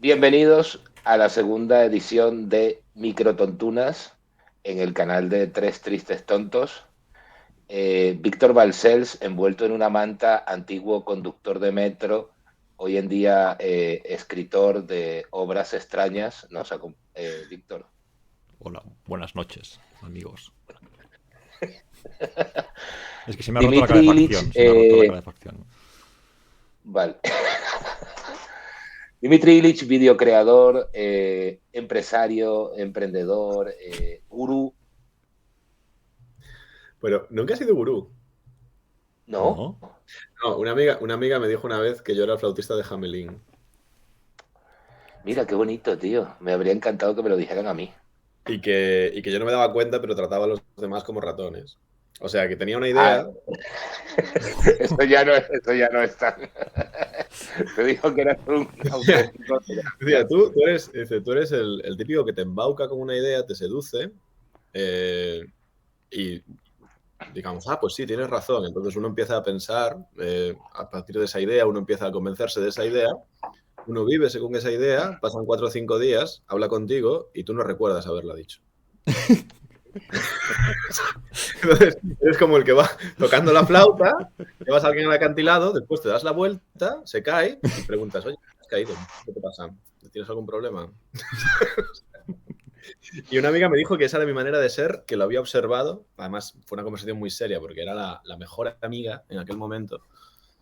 Bienvenidos a la segunda edición de Microtontunas en el canal de Tres Tristes Tontos. Víctor Balcells, envuelto en una manta, antiguo conductor de metro, hoy en día escritor de obras extrañas. Víctor. Hola, buenas noches, amigos. Es que se me ha roto la Dimitri Illich, calefacción, se me ha roto la calefacción. vale. Dimitri Illich, videocreador, empresario, emprendedor, gurú. Pero nunca he sido gurú. ¿No? No, una amiga me dijo una vez que yo era el flautista de Hamelin. Mira, qué bonito, tío. Me habría encantado que me lo dijeran a mí. Y que yo no me daba cuenta, pero trataba a los demás como ratones. O sea, que tenía una Ah, idea. eso ya no está. Te dijo que eras un auténtico. Decía, tú eres el típico que te embauca con una idea, te seduce y digamos, pues sí, tienes razón. Entonces uno empieza a pensar a partir de esa idea, uno empieza a convencerse de esa idea, uno vive según esa idea, pasan 4 o 5 días, habla contigo y tú no recuerdas haberla dicho. Entonces, eres como el que va tocando la flauta, llevas a alguien al acantilado, después te das la vuelta, se cae y preguntas, oye, ¿has caído? ¿Qué te pasa? ¿Tienes algún problema? Y una amiga me dijo que esa era mi manera de ser, que lo había observado. Además, fue una conversación muy seria porque era la mejor amiga en aquel momento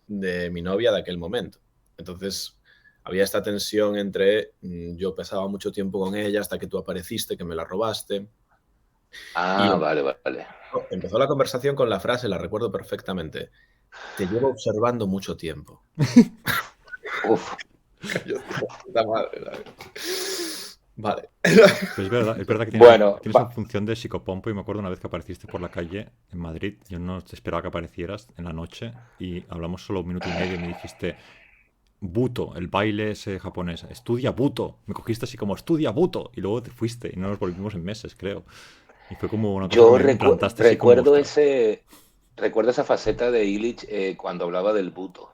de mi novia de aquel momento. Entonces, había esta tensión entre yo pasaba mucho tiempo con ella hasta que tú apareciste, que me la robaste. Y Vale, vale. empezó la conversación con la frase, la recuerdo perfectamente, te llevo observando mucho tiempo. Uf. Puta madre, ¿sabes? Vale. Pero es verdad que tienes, Bueno, tienes una función de psicopompo y me acuerdo una vez que apareciste por la calle en Madrid, yo no te esperaba que aparecieras en la noche y hablamos solo 1 minuto y medio y me dijiste, Buto, el baile ese japonés, estudia Buto, me cogiste así como estudia Buto y luego te fuiste y no nos volvimos en meses, creo. Y fue como una cosa que yo me implantaste así como, ostras. recuerdo esa faceta de Illich cuando hablaba del buto.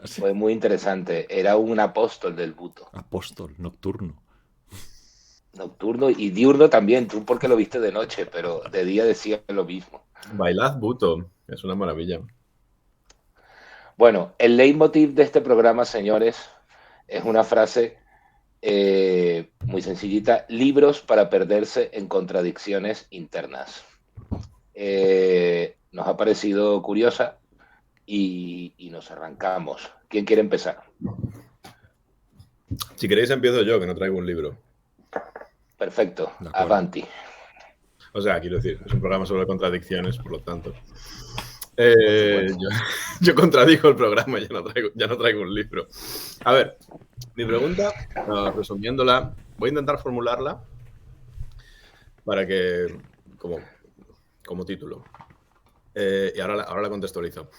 Sí. Fue muy interesante. Era un apóstol del buto. Apóstol, nocturno. Nocturno y diurno también. Tú porque lo viste de noche, pero de día decía lo mismo. Bailad Buto, es una maravilla. Bueno, el leitmotiv de este programa, señores, es una frase muy sencillita: libros para perderse en contradicciones internas. Nos ha parecido curiosa y nos arrancamos. ¿Quién quiere empezar? Si queréis empiezo yo, que no traigo un libro. Perfecto, De acuerdo. avanti. O sea, quiero decir, es un programa sobre contradicciones, por lo tanto. Yo contradigo el programa, ya no traigo un libro. A ver, mi pregunta, resumiéndola, voy a intentar formularla para que, como título. Y ahora la contextualizo.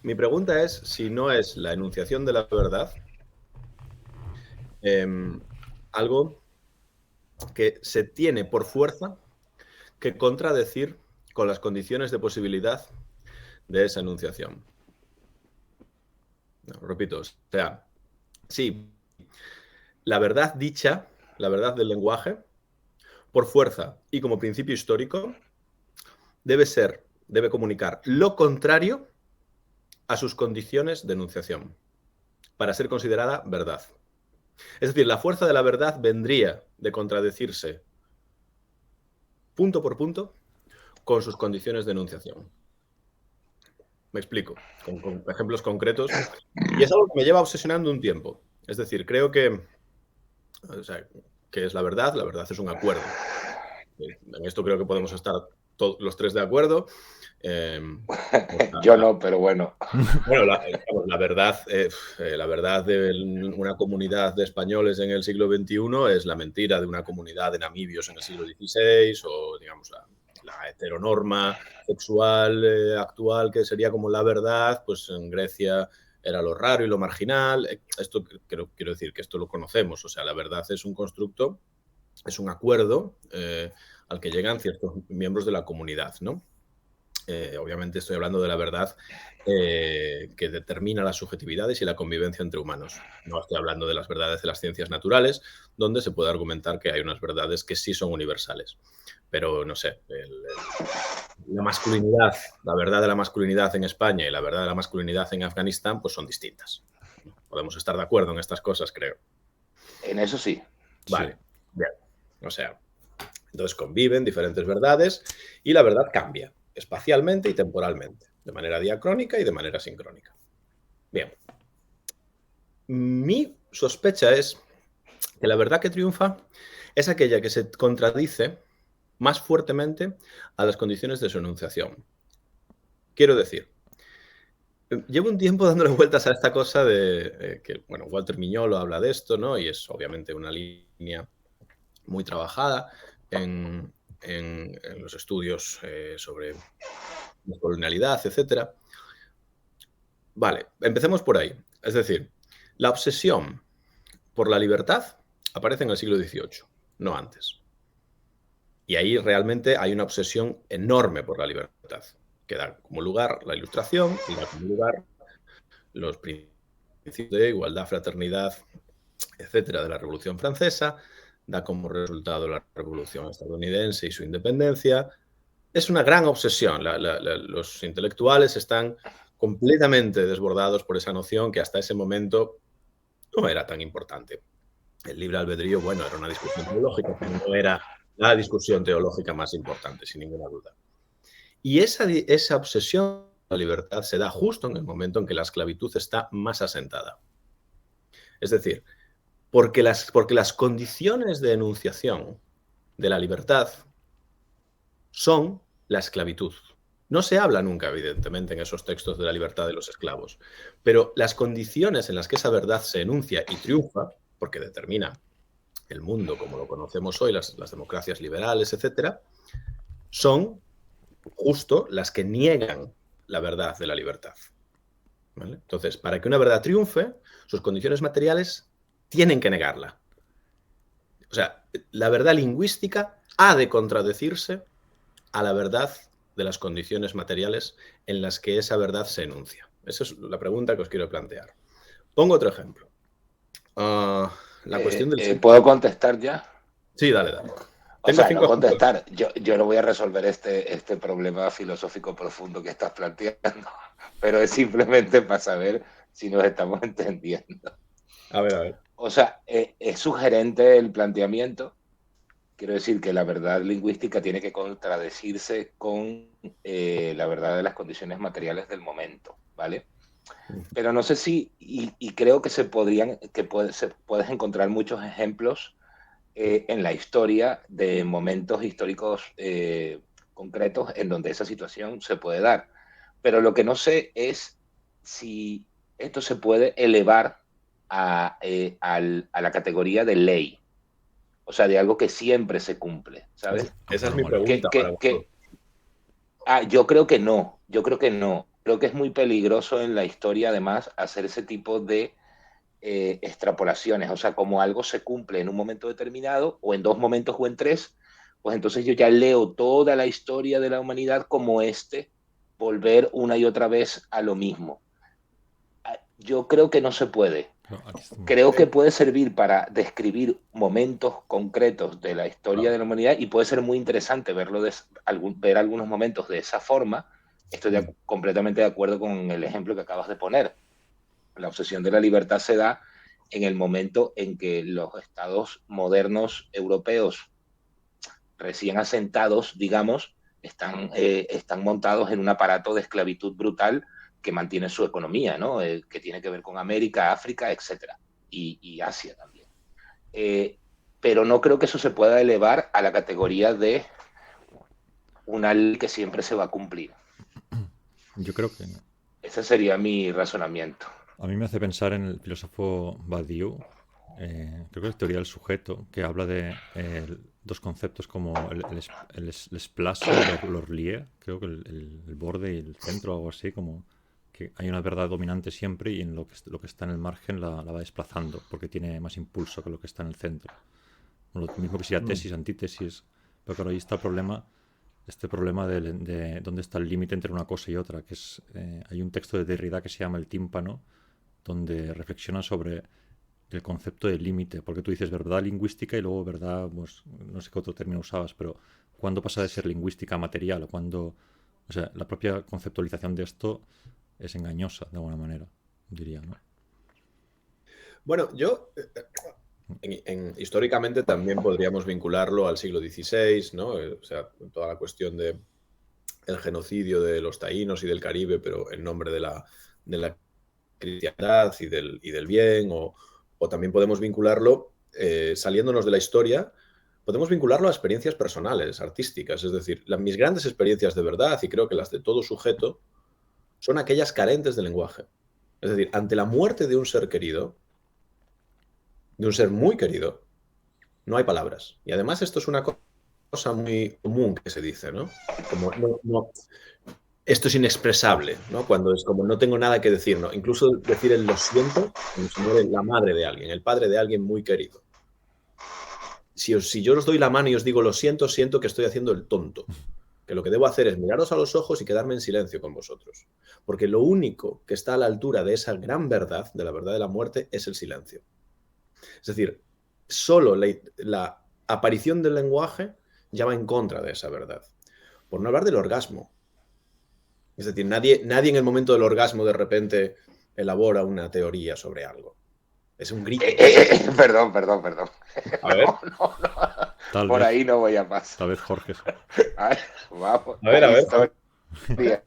Mi pregunta es si no es la enunciación de la verdad algo que se tiene por fuerza que contradecir con las condiciones de posibilidad de esa enunciación. No, repito, o sea, sí, la verdad dicha, la verdad del lenguaje, por fuerza y como principio histórico, debe comunicar lo contrario a sus condiciones de enunciación para ser considerada verdad. Es decir, la fuerza de la verdad vendría de contradecirse punto por punto con sus condiciones de enunciación. Me explico, con ejemplos concretos. Y es algo que me lleva obsesionando un tiempo. Es decir, creo que, o sea, ¿qué es la verdad? La verdad es un acuerdo. En esto creo que podemos estar los tres de acuerdo. Yo no, pero bueno. Bueno, la verdad de una comunidad de españoles en el siglo XXI es la mentira de una comunidad de namibios en el siglo XVI o, digamos, la heteronorma sexual actual, que sería como la verdad, pues en Grecia era lo raro y lo marginal. Esto quiero decir que esto lo conocemos. O sea, la verdad es un constructo, es un acuerdo al que llegan ciertos miembros de la comunidad, ¿no? Obviamente estoy hablando de la verdad que determina las subjetividades y la convivencia entre humanos. No estoy hablando de las verdades de las ciencias naturales, donde se puede argumentar que hay unas verdades que sí son universales. Pero, no sé, la masculinidad, la verdad de la masculinidad en España y la verdad de la masculinidad en Afganistán, pues son distintas. Podemos estar de acuerdo en estas cosas, creo. En eso sí. Vale, bien. O sea, entonces conviven diferentes verdades y la verdad cambia espacialmente y temporalmente, de manera diacrónica y de manera sincrónica. Bien. Mi sospecha es que la verdad que triunfa es aquella que se contradice más fuertemente a las condiciones de su enunciación. Quiero decir, llevo un tiempo dándole vueltas a esta cosa de que, bueno, Walter Mignolo habla de esto, ¿no? Y es obviamente una línea muy trabajada en los estudios sobre la colonialidad, etcétera. Vale, empecemos por ahí. Es decir, la obsesión por la libertad aparece en el siglo XVIII, no antes. Y ahí realmente hay una obsesión enorme por la libertad, que da como lugar la Ilustración y da como lugar los principios de igualdad, fraternidad, etcétera, de la Revolución Francesa, da como resultado la Revolución estadounidense y su independencia. Es una gran obsesión. Los intelectuales están completamente desbordados por esa noción que hasta ese momento no era tan importante. El libre albedrío, bueno, era una discusión teológica, pero no era la discusión teológica más importante, sin ninguna duda. Y esa obsesión por la libertad se da justo en el momento en que la esclavitud está más asentada. Es decir, porque las condiciones de enunciación de la libertad son la esclavitud. No se habla nunca, evidentemente, en esos textos de la libertad de los esclavos, pero las condiciones en las que esa verdad se enuncia y triunfa, porque determina el mundo como lo conocemos hoy, las democracias liberales, etcétera, son justo las que niegan la verdad de la libertad. ¿Vale? Entonces, para que una verdad triunfe, sus condiciones materiales tienen que negarla. O sea, la verdad lingüística ha de contradecirse a la verdad de las condiciones materiales en las que esa verdad se enuncia. Esa es la pregunta que os quiero plantear. Pongo otro ejemplo. La cuestión del sexo. ¿Puedo contestar ya? Sí, dale, dale. O sea, no contestar. Yo no voy a resolver este problema filosófico profundo que estás planteando, pero es simplemente para saber si nos estamos entendiendo. A ver. O sea, es sugerente el planteamiento. Quiero decir que la verdad lingüística tiene que contradecirse con la verdad de las condiciones materiales del momento, ¿vale? Pero no sé si, y creo que puedes encontrar muchos ejemplos en la historia de momentos históricos concretos en donde esa situación se puede dar. Pero lo que no sé es si esto se puede elevar a la categoría de ley. O sea, de algo que siempre se cumple, ¿sabes? Esa es mi pregunta. Yo creo que no. Creo que es muy peligroso en la historia, además, hacer ese tipo de extrapolaciones. O sea, como algo se cumple en un momento determinado, o en 2 momentos o en 3, pues entonces yo ya leo toda la historia de la humanidad como volver una y otra vez a lo mismo. Yo creo que no se puede. Creo que puede servir para describir momentos concretos de la historia de la humanidad y puede ser muy interesante ver algunos momentos de esa forma. Estoy completamente de acuerdo con el ejemplo que acabas de poner. La obsesión de la libertad se da en el momento en que los estados modernos europeos recién asentados, digamos, están montados en un aparato de esclavitud brutal que mantiene su economía, ¿no? Que tiene que ver con América, África, etcétera, y Asia también. Pero no creo que eso se pueda elevar a la categoría de una ley que siempre se va a cumplir. Yo creo que no. Ese sería mi razonamiento. A mí me hace pensar en el filósofo Badiou, creo que es teoría del sujeto, que habla de dos conceptos como el esplace y l'orlier, creo que el borde y el centro o algo así, como que hay una verdad dominante siempre y en lo que está en el margen la va desplazando, porque tiene más impulso que lo que está en el centro. Lo mismo que sería tesis, antítesis, pero claro, ahí está el problema este problema de dónde está el límite entre una cosa y otra, que es, hay un texto de Derrida que se llama El tímpano, donde reflexiona sobre el concepto de límite, porque tú dices verdad lingüística y luego verdad, pues no sé qué otro término usabas, pero ¿cuándo pasa de ser lingüística a material? ¿Cuándo, o sea, la propia conceptualización de esto es engañosa, de alguna manera, diría, ¿no? Bueno, yo históricamente también podríamos vincularlo al siglo XVI, ¿no? O sea, toda la cuestión del genocidio de los taínos y del Caribe, pero en nombre de la cristiandad y del bien, o también podemos vincularlo, saliéndonos de la historia, podemos vincularlo a experiencias personales, artísticas. Es decir, mis grandes experiencias de verdad, y creo que las de todo sujeto, son aquellas carentes de lenguaje. Es decir, ante la muerte de un ser querido, de un ser muy querido, no hay palabras. Y además esto es una cosa muy común que se dice, ¿no? Como esto es inexpresable, ¿no? Cuando es como no tengo nada que decir, ¿no? Incluso decir el lo siento, como si muere la madre de alguien, el padre de alguien muy querido. Si yo os doy la mano y os digo lo siento, siento que estoy haciendo el tonto. Que lo que debo hacer es miraros a los ojos y quedarme en silencio con vosotros. Porque lo único que está a la altura de esa gran verdad, de la verdad de la muerte, es el silencio. Es decir, solo la aparición del lenguaje ya va en contra de esa verdad. Por no hablar del orgasmo. Es decir, nadie en el momento del orgasmo de repente elabora una teoría sobre algo. Es un grito. Perdón. A ver. No. Tal Por vez, ahí no voy a pasar. tal vez Jorge. Vamos. A ver. Historias.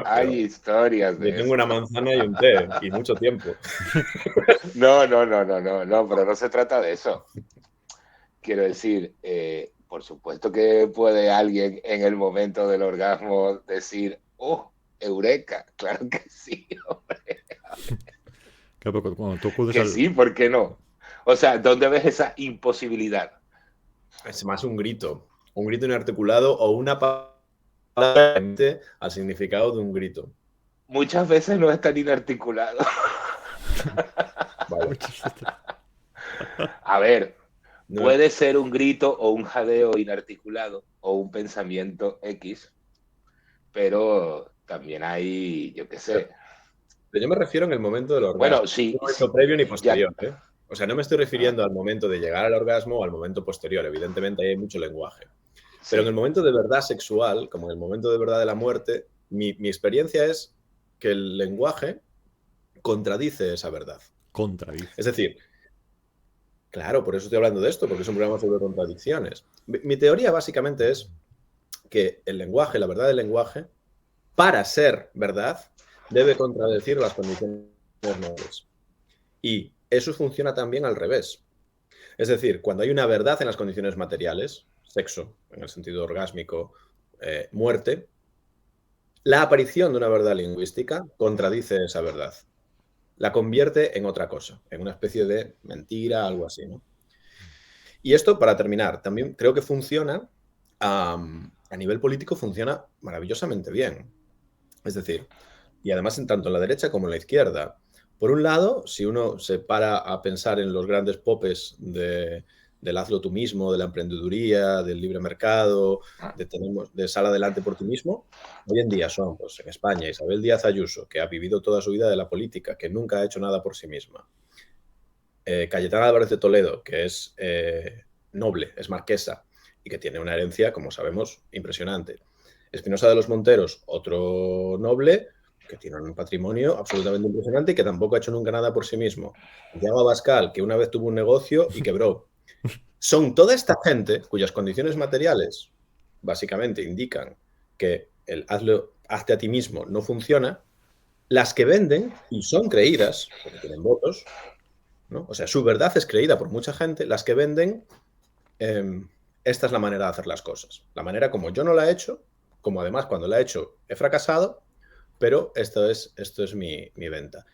Hay historias de Yo tengo eso. una manzana y un té y mucho tiempo. No, pero no se trata de eso. Quiero decir, por supuesto que puede alguien en el momento del orgasmo decir, ¡oh, eureka! Claro que sí, hombre. Claro, pero cuando tú acudes Que sí, ¿por qué no? O sea, ¿dónde ves esa imposibilidad? Es más un grito inarticulado o una palabra al significado de un grito. Muchas veces no es tan inarticulado. Vale. A ver, No, puede ser un grito o un jadeo inarticulado o un pensamiento X, pero también hay, yo qué sé. yo me refiero en el momento del orgasmo. Bueno, No sí. momento previo ni posterior, Ya. ¿eh? O sea, no me estoy refiriendo al momento de llegar al orgasmo o al momento posterior. Evidentemente hay mucho lenguaje. Pero en el momento de verdad sexual, como en el momento de verdad de la muerte, mi experiencia es que el lenguaje contradice esa verdad. Contradice. Es decir, claro, por eso estoy hablando de esto, porque es un programa sobre contradicciones. Mi teoría básicamente es que el lenguaje, la verdad del lenguaje, para ser verdad, debe contradecir las condiciones normales. Y eso funciona también al revés. Es decir, cuando hay una verdad en las condiciones materiales, sexo, en el sentido orgásmico, muerte, la aparición de una verdad lingüística contradice esa verdad. La convierte en otra cosa, en una especie de mentira, algo así, ¿no? Y esto, para terminar, también creo que funciona, a nivel político funciona maravillosamente bien. Es decir, y además tanto en la derecha como en la izquierda. Por un lado, si uno se para a pensar en los grandes popes del hazlo tú mismo, de la emprendeduría, del libre mercado, de sal adelante por ti mismo, hoy en día son, pues en España, Isabel Díaz Ayuso, que ha vivido toda su vida de la política, que nunca ha hecho nada por sí misma. Cayetana Álvarez de Toledo, que es noble, es marquesa, y que tiene una herencia, como sabemos, impresionante. Espinosa de los Monteros, otro noble, que tiene un patrimonio absolutamente impresionante y que tampoco ha hecho nunca nada por sí mismo. Santiago Abascal, que una vez tuvo un negocio y quebró. Son toda esta gente cuyas condiciones materiales básicamente indican que el hazte a ti mismo no funciona, las que venden y son creídas, porque tienen votos, ¿no? O sea, su verdad es creída por mucha gente, las que venden, esta es la manera de hacer las cosas. La manera como yo no la he hecho, como además cuando la he hecho he fracasado, pero esto es mi venta.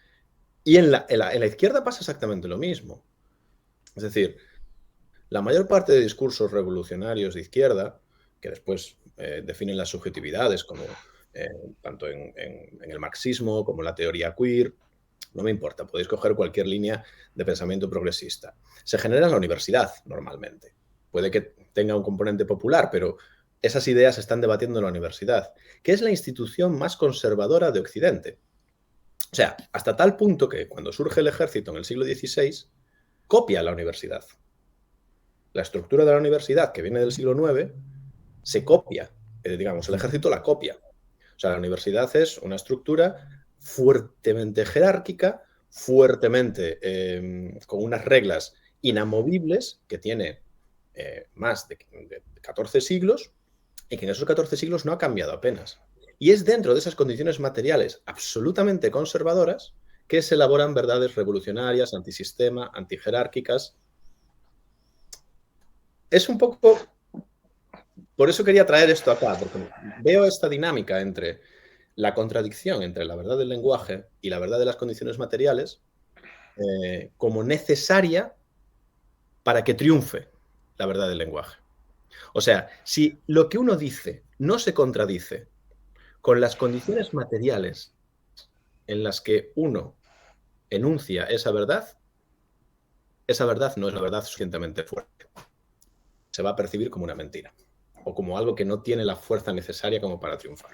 Y en la izquierda pasa exactamente lo mismo. Es decir, la mayor parte de discursos revolucionarios de izquierda, que después definen las subjetividades, como tanto en el marxismo como en la teoría queer, no me importa, podéis coger cualquier línea de pensamiento progresista. Se genera en la universidad, normalmente. Puede que tenga un componente popular, pero esas ideas se están debatiendo en la universidad, que es la institución más conservadora de Occidente. O sea, hasta tal punto que cuando surge el ejército en el siglo XVI, copia la universidad. La estructura de la universidad, que viene del siglo IX, se copia. Digamos, el ejército la copia. O sea, la universidad es una estructura fuertemente jerárquica, fuertemente con unas reglas inamovibles que tiene más de 14 siglos y que en esos 14 siglos no ha cambiado apenas. Y es dentro de esas condiciones materiales absolutamente conservadoras que se elaboran verdades revolucionarias, antisistema, antijerárquicas. Es un poco... Por eso quería traer esto acá, porque veo esta dinámica entre la contradicción entre la verdad del lenguaje y la verdad de las condiciones materiales como necesaria para que triunfe la verdad del lenguaje. O sea, si lo que uno dice no se contradice con las condiciones materiales en las que uno enuncia esa verdad no es una verdad suficientemente fuerte. Se va a percibir como una mentira o como algo que no tiene la fuerza necesaria como para triunfar.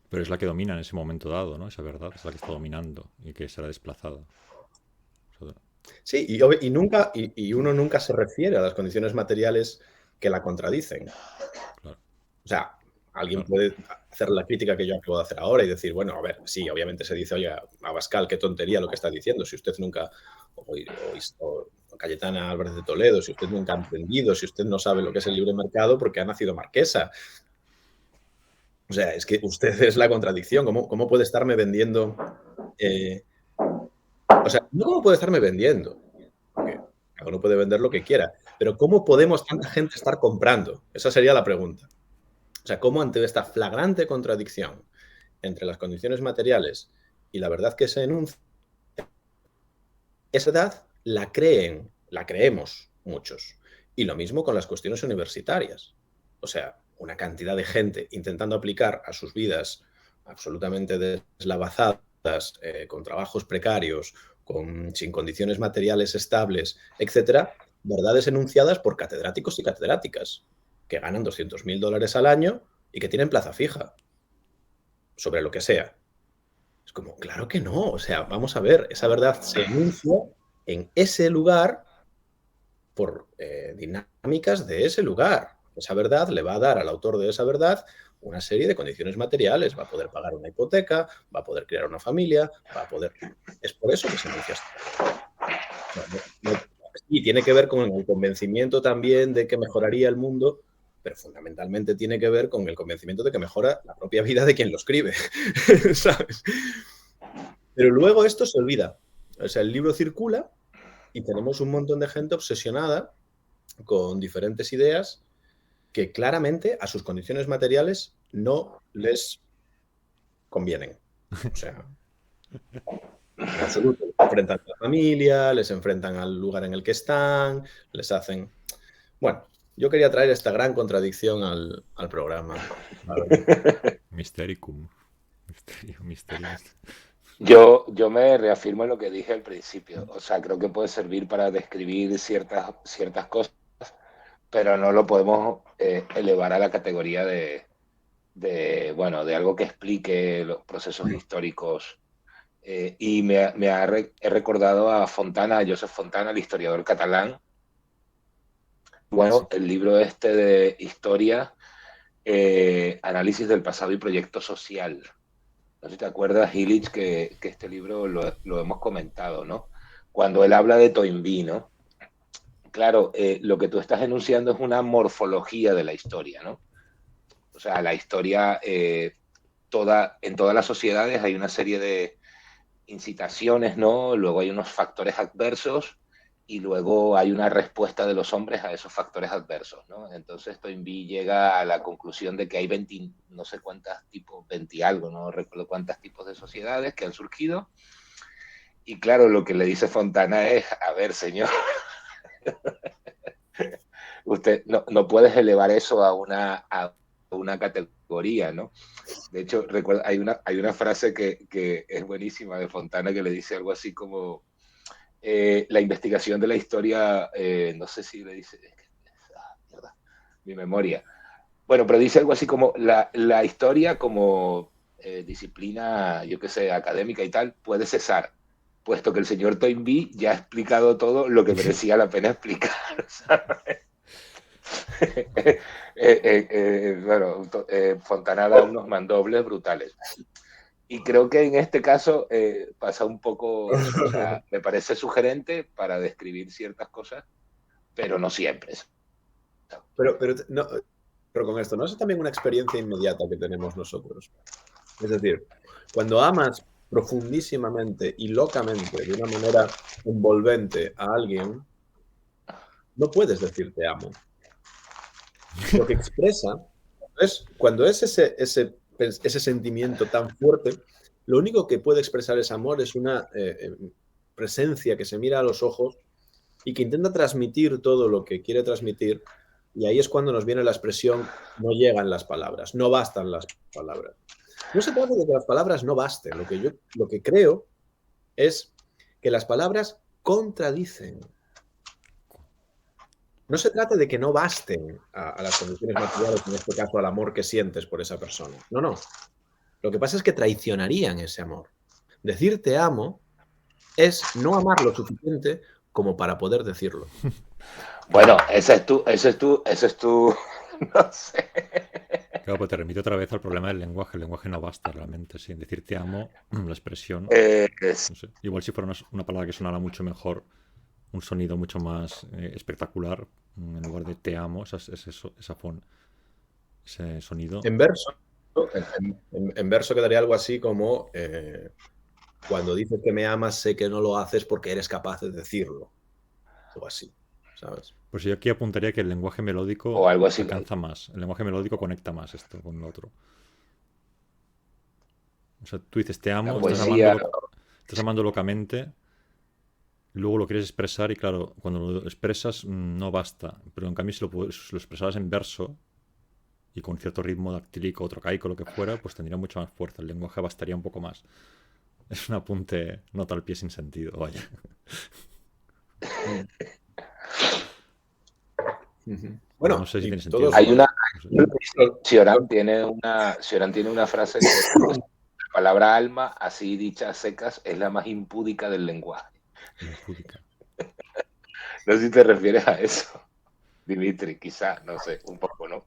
Pero es la que domina en ese momento dado, ¿no? Esa verdad es la que está dominando y que será desplazada. Sí, y uno nunca se refiere a las condiciones materiales que la contradicen. Claro. O sea, alguien puede hacer la crítica que yo acabo de hacer ahora y decir, bueno, a ver, sí, obviamente se dice, oye, Abascal, qué tontería lo que está diciendo, si usted nunca, o Cayetana Álvarez de Toledo, si usted nunca ha entendido, si usted no sabe lo que es el libre mercado porque ha nacido marquesa. O sea, es que usted es la contradicción. ¿Cómo puede estarme vendiendo? O sea, no cómo puede estarme vendiendo, porque cada uno puede vender lo que quiera, pero ¿cómo podemos tanta gente estar comprando? Esa sería la pregunta. O sea, ¿cómo ante esta flagrante contradicción entre las condiciones materiales y la verdad que se enuncia, esa verdad la creemos muchos? Y lo mismo con las cuestiones universitarias. O sea, una cantidad de gente intentando aplicar a sus vidas absolutamente deslavazadas, con trabajos precarios, sin condiciones materiales estables, etcétera, verdades enunciadas por catedráticos y catedráticas que ganan $200.000 al año y que tienen plaza fija sobre lo que sea. Es como, claro que no. O sea, vamos a ver, esa verdad se enuncia en ese lugar por dinámicas de ese lugar. Esa verdad le va a dar al autor de esa verdad una serie de condiciones materiales. Va a poder pagar una hipoteca, va a poder crear una familia, va a poder... Es por eso que se enuncia esto. Y tiene que ver con el convencimiento también de que mejoraría el mundo, pero fundamentalmente tiene que ver con el convencimiento de que mejora la propia vida de quien lo escribe, ¿sabes? Pero luego esto se olvida. O sea, el libro circula y tenemos un montón de gente obsesionada con diferentes ideas que claramente a sus condiciones materiales no les convienen. O sea, en absoluto. Les enfrentan a la familia, les enfrentan al lugar en el que están, les hacen... Bueno, yo quería traer esta gran contradicción al programa. Mistericum. Misterio. Yo me reafirmo en lo que dije al principio. O sea, creo que puede servir para describir ciertas cosas, pero no lo podemos elevar a la categoría bueno, de algo que explique los procesos históricos. Y he recordado a Fontana, a Josep Fontana, el historiador catalán. Bueno, el libro este de historia, análisis del pasado y proyecto social. No sé si te acuerdas, Illich, que este libro lo hemos comentado, ¿no? Cuando él habla de Toynbee, ¿no? Claro, lo que tú estás enunciando es una morfología de la historia, ¿no? O sea, la historia, en todas las sociedades hay una serie de incitaciones, ¿no? Luego hay unos factores adversos y luego hay una respuesta de los hombres a esos factores adversos, ¿no? Entonces Toynbee llega a la conclusión de que hay 20, no sé cuántos tipos, 20 algo, no recuerdo cuántos tipos de sociedades que han surgido. Y claro, lo que le dice Fontana es, a ver, señor, usted no puedes elevar eso a una categoría, ¿no? De hecho, recuerda, hay una frase que es buenísima de Fontana que le dice algo así como la investigación de la historia, no sé si le dice, mi memoria. Bueno, pero dice algo así como la historia como disciplina, yo qué sé, académica y tal, puede cesar, puesto que el señor Toynbee ya ha explicado todo lo que merecía la pena explicar, ¿sabes? Bueno, Fontana da unos mandobles brutales. Y creo que en este caso pasa un poco eso. O sea, me parece sugerente para describir ciertas cosas, pero no siempre. No, pero con esto, ¿no es también una experiencia inmediata que tenemos nosotros? Es decir, cuando amas profundísimamente y locamente, de una manera envolvente a alguien, no puedes decir te amo. Lo que expresa es, cuando es ese sentimiento tan fuerte, lo único que puede expresar ese amor es una presencia que se mira a los ojos y que intenta transmitir todo lo que quiere transmitir, y ahí es cuando nos viene la expresión, no llegan las palabras, no bastan las palabras. No se trata de que las palabras no basten, lo que creo es que las palabras contradicen. No se trata de que no basten a las condiciones materiales, en este caso al amor que sientes por esa persona. No, no. Lo que pasa es que traicionarían ese amor. Decir te amo es no amar lo suficiente como para poder decirlo. Bueno, ese es tu, no sé. Claro, pues te remito otra vez al problema del lenguaje. El lenguaje no basta realmente, sin decir te amo, la expresión. No sé. Igual si fuera una palabra que sonara mucho mejor, un sonido mucho más espectacular, en lugar de te amo, ese sonido. En verso, en verso quedaría algo así como cuando dices que me amas, sé que no lo haces porque eres capaz de decirlo. O así, ¿sabes? Pues yo aquí apuntaría que el lenguaje melódico O algo así. alcanza más. El lenguaje melódico conecta más esto con lo otro. O sea, tú dices te amo, La poesía. estás amando locamente, luego lo quieres expresar y claro, cuando lo expresas no basta. Pero en cambio si lo expresaras en verso y con cierto ritmo dactílico o trocaico, lo que fuera, pues tendría mucha más fuerza. El lenguaje bastaría un poco más. Es un apunte nota al pie sin sentido, vaya. Bueno, no sé si y tiene sentido. todos... Hay una. No sé. Cioran tiene una frase que la palabra alma, así dicha a secas, es la más impúdica del lenguaje. Impúdica. No sé si te refieres a eso, Dimitri, quizá, no sé, un poco, ¿no?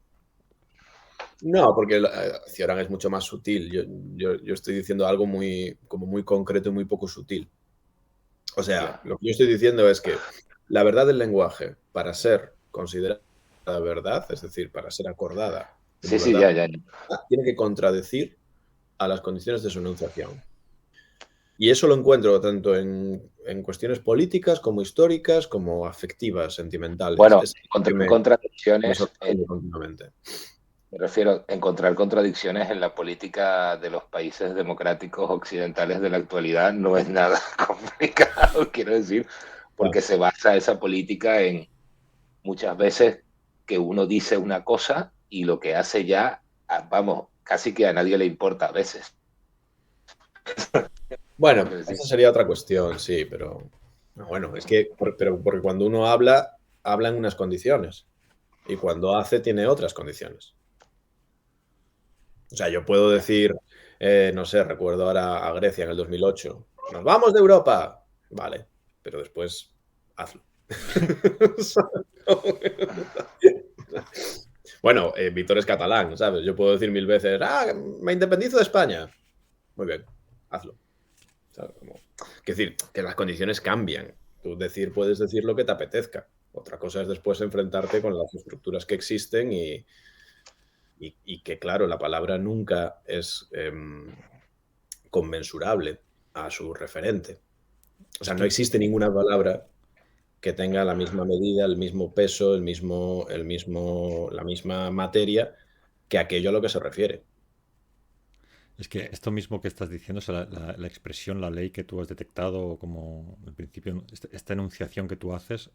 No, porque Cioran es mucho más sutil. Yo estoy diciendo algo como muy concreto y muy poco sutil. O sea, Ya. lo que yo estoy diciendo es que la verdad del lenguaje, para ser considerada verdad, es decir, para ser acordada como Sí, verdad, ya. tiene que contradecir a las condiciones de su enunciación. Y eso lo encuentro tanto en cuestiones políticas como históricas, como afectivas, sentimentales. Bueno, Es que encontrar me contradicciones, sorprende continuamente. me refiero a encontrar contradicciones en la política de los países democráticos occidentales de la actualidad no es nada complicado, quiero decir, porque se basa esa política en muchas veces que uno dice una cosa y lo que hace ya, vamos, casi que a nadie le importa a veces. Bueno, esa sería otra cuestión, sí, pero bueno, es que, pero porque cuando uno habla en unas condiciones y cuando hace tiene otras condiciones. O sea, yo puedo decir, no sé, recuerdo ahora a Grecia en el 2008, nos vamos de Europa, vale, pero después hazlo. Bueno, Víctor es catalán, ¿sabes? Yo puedo decir 1000 veces, me independizo de España. Muy bien, hazlo. ¿Sabes? Es decir, que las condiciones cambian. Tú puedes decir lo que te apetezca. Otra cosa es después enfrentarte con las estructuras que existen y que, claro, la palabra nunca es conmensurable a su referente. O sea, no existe ninguna palabra que tenga la misma medida, el mismo peso, la misma materia que aquello a lo que se refiere. Es que esto mismo que estás diciendo, o sea, la expresión, la ley que tú has detectado, como el principio, esta enunciación que tú haces,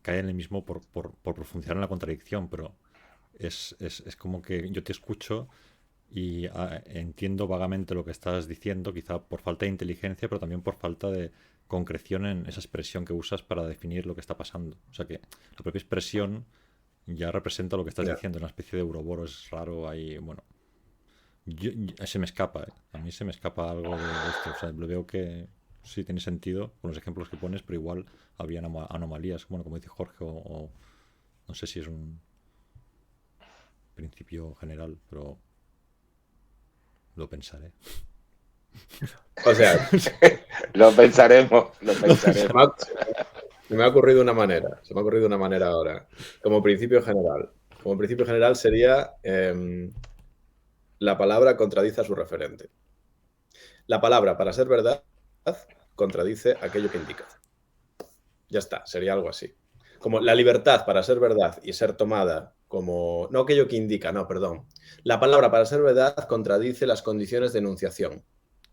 cae en el mismo por profundizar en la contradicción, pero es como que yo te escucho y entiendo vagamente lo que estás diciendo, quizá por falta de inteligencia, pero también por falta de concreción en esa expresión que usas para definir lo que está pasando. O sea que la propia expresión ya representa lo que estás Ya. diciendo, una especie de Ouroboros raro ahí, bueno. Se me escapa, ¿eh? A mí se me escapa algo de esto. O sea, lo veo que sí tiene sentido con los ejemplos que pones, pero igual habría anomalías, bueno, como dice Jorge, o no sé si es un principio general, pero lo pensaré. O sea, Lo pensaremos, lo se pensaremos. me ha, se me ha ocurrido una manera. Se me ha ocurrido una manera ahora. Como principio general. Como principio general sería la palabra contradice a su referente. La palabra, para ser verdad, contradice aquello que indica. Ya está, sería algo así. Como la libertad para ser verdad y ser tomada como... No aquello que indica, no, perdón. La palabra para ser verdad contradice las condiciones de enunciación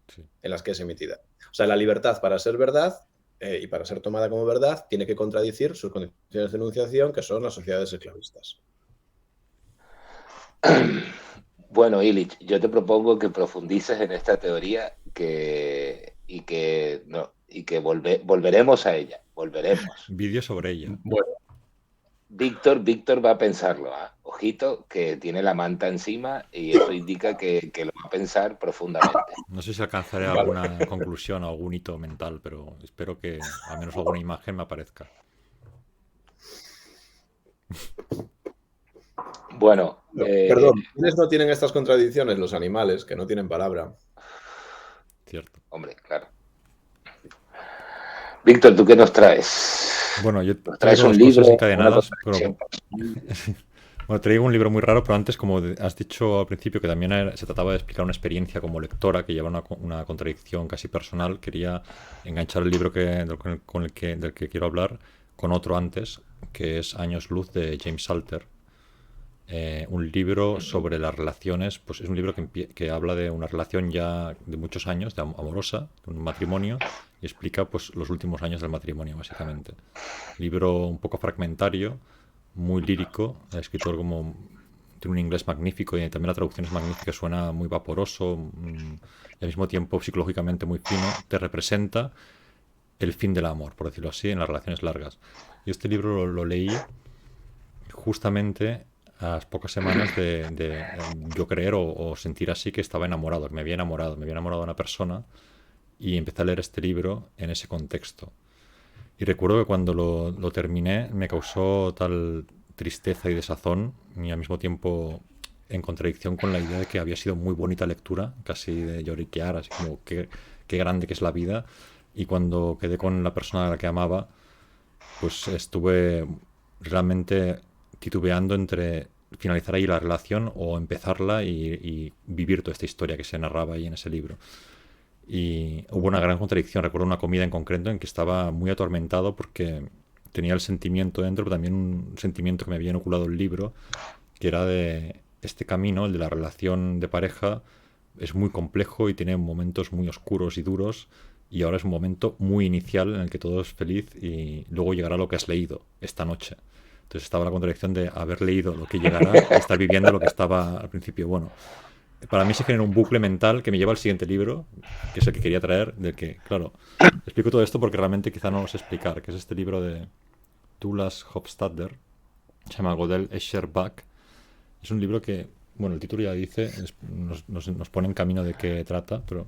Sí. en las que es emitida. O sea, la libertad para ser verdad y para ser tomada como verdad tiene que contradicir sus condiciones de enunciación, que son las sociedades esclavistas. Bueno, Illich, yo te propongo que profundices en esta teoría y que volveremos a ella, volveremos. Vídeo sobre ella. Bueno, Víctor va a pensarlo, ¿ah? Ojito, que tiene la manta encima y eso indica que lo va a pensar profundamente. No sé si alcanzaré vale. alguna conclusión o algún hito mental, pero espero que al menos alguna imagen me aparezca. Bueno, Perdón, ¿quiénes no tienen estas contradicciones? Los animales, que no tienen palabra. Cierto. hombre, claro. Víctor, ¿tú qué nos traes? Bueno, yo ¿Nos traes traigo un dos cosas libro, una encadenadas, pero contradicción? bueno, traigo un libro muy raro, pero antes, como has dicho al principio, que también se trataba de explicar una experiencia como lectora que lleva una contradicción casi personal, quería enganchar el libro del que quiero hablar con otro antes, que es Años Luz de James Salter. Un libro sobre las relaciones, pues es un libro que habla de una relación ya de muchos años, amorosa, de un matrimonio, y explica pues los últimos años del matrimonio, básicamente. Libro un poco fragmentario, muy lírico, el escritor como tiene un inglés magnífico y también la traducción es magnífica, suena muy vaporoso, y al mismo tiempo psicológicamente muy fino, te representa el fin del amor, por decirlo así, en las relaciones largas. Y este libro lo leí justamente a las pocas semanas de yo creer o sentir así que estaba enamorado, me había enamorado de una persona y empecé a leer este libro en ese contexto. Y recuerdo que cuando lo terminé me causó tal tristeza y desazón y al mismo tiempo en contradicción con la idea de que había sido muy bonita lectura, casi de lloriquear, así como qué grande que es la vida. Y cuando quedé con la persona a la que amaba, pues estuve realmente titubeando entre finalizar ahí la relación o empezarla y vivir toda esta historia que se narraba ahí en ese libro. Y hubo una gran contradicción. Recuerdo una comida en concreto en que estaba muy atormentado porque tenía el sentimiento dentro, pero también un sentimiento que me había inoculado el libro, que era de este camino, el de la relación de pareja, es muy complejo y tiene momentos muy oscuros y duros, y ahora es un momento muy inicial en el que todo es feliz y luego llegará lo que has leído esta noche. Entonces estaba la contradicción de haber leído lo que llegará y estar viviendo lo que estaba al principio. Bueno, para mí se genera un bucle mental que me lleva al siguiente libro, que es el que quería traer, del que, claro, explico todo esto porque realmente quizá no lo sé explicar, que es este libro de Tulas Hofstadter, se llama Godel Escher Bach. Es un libro que, bueno, el título ya dice, nos pone en camino de qué trata, pero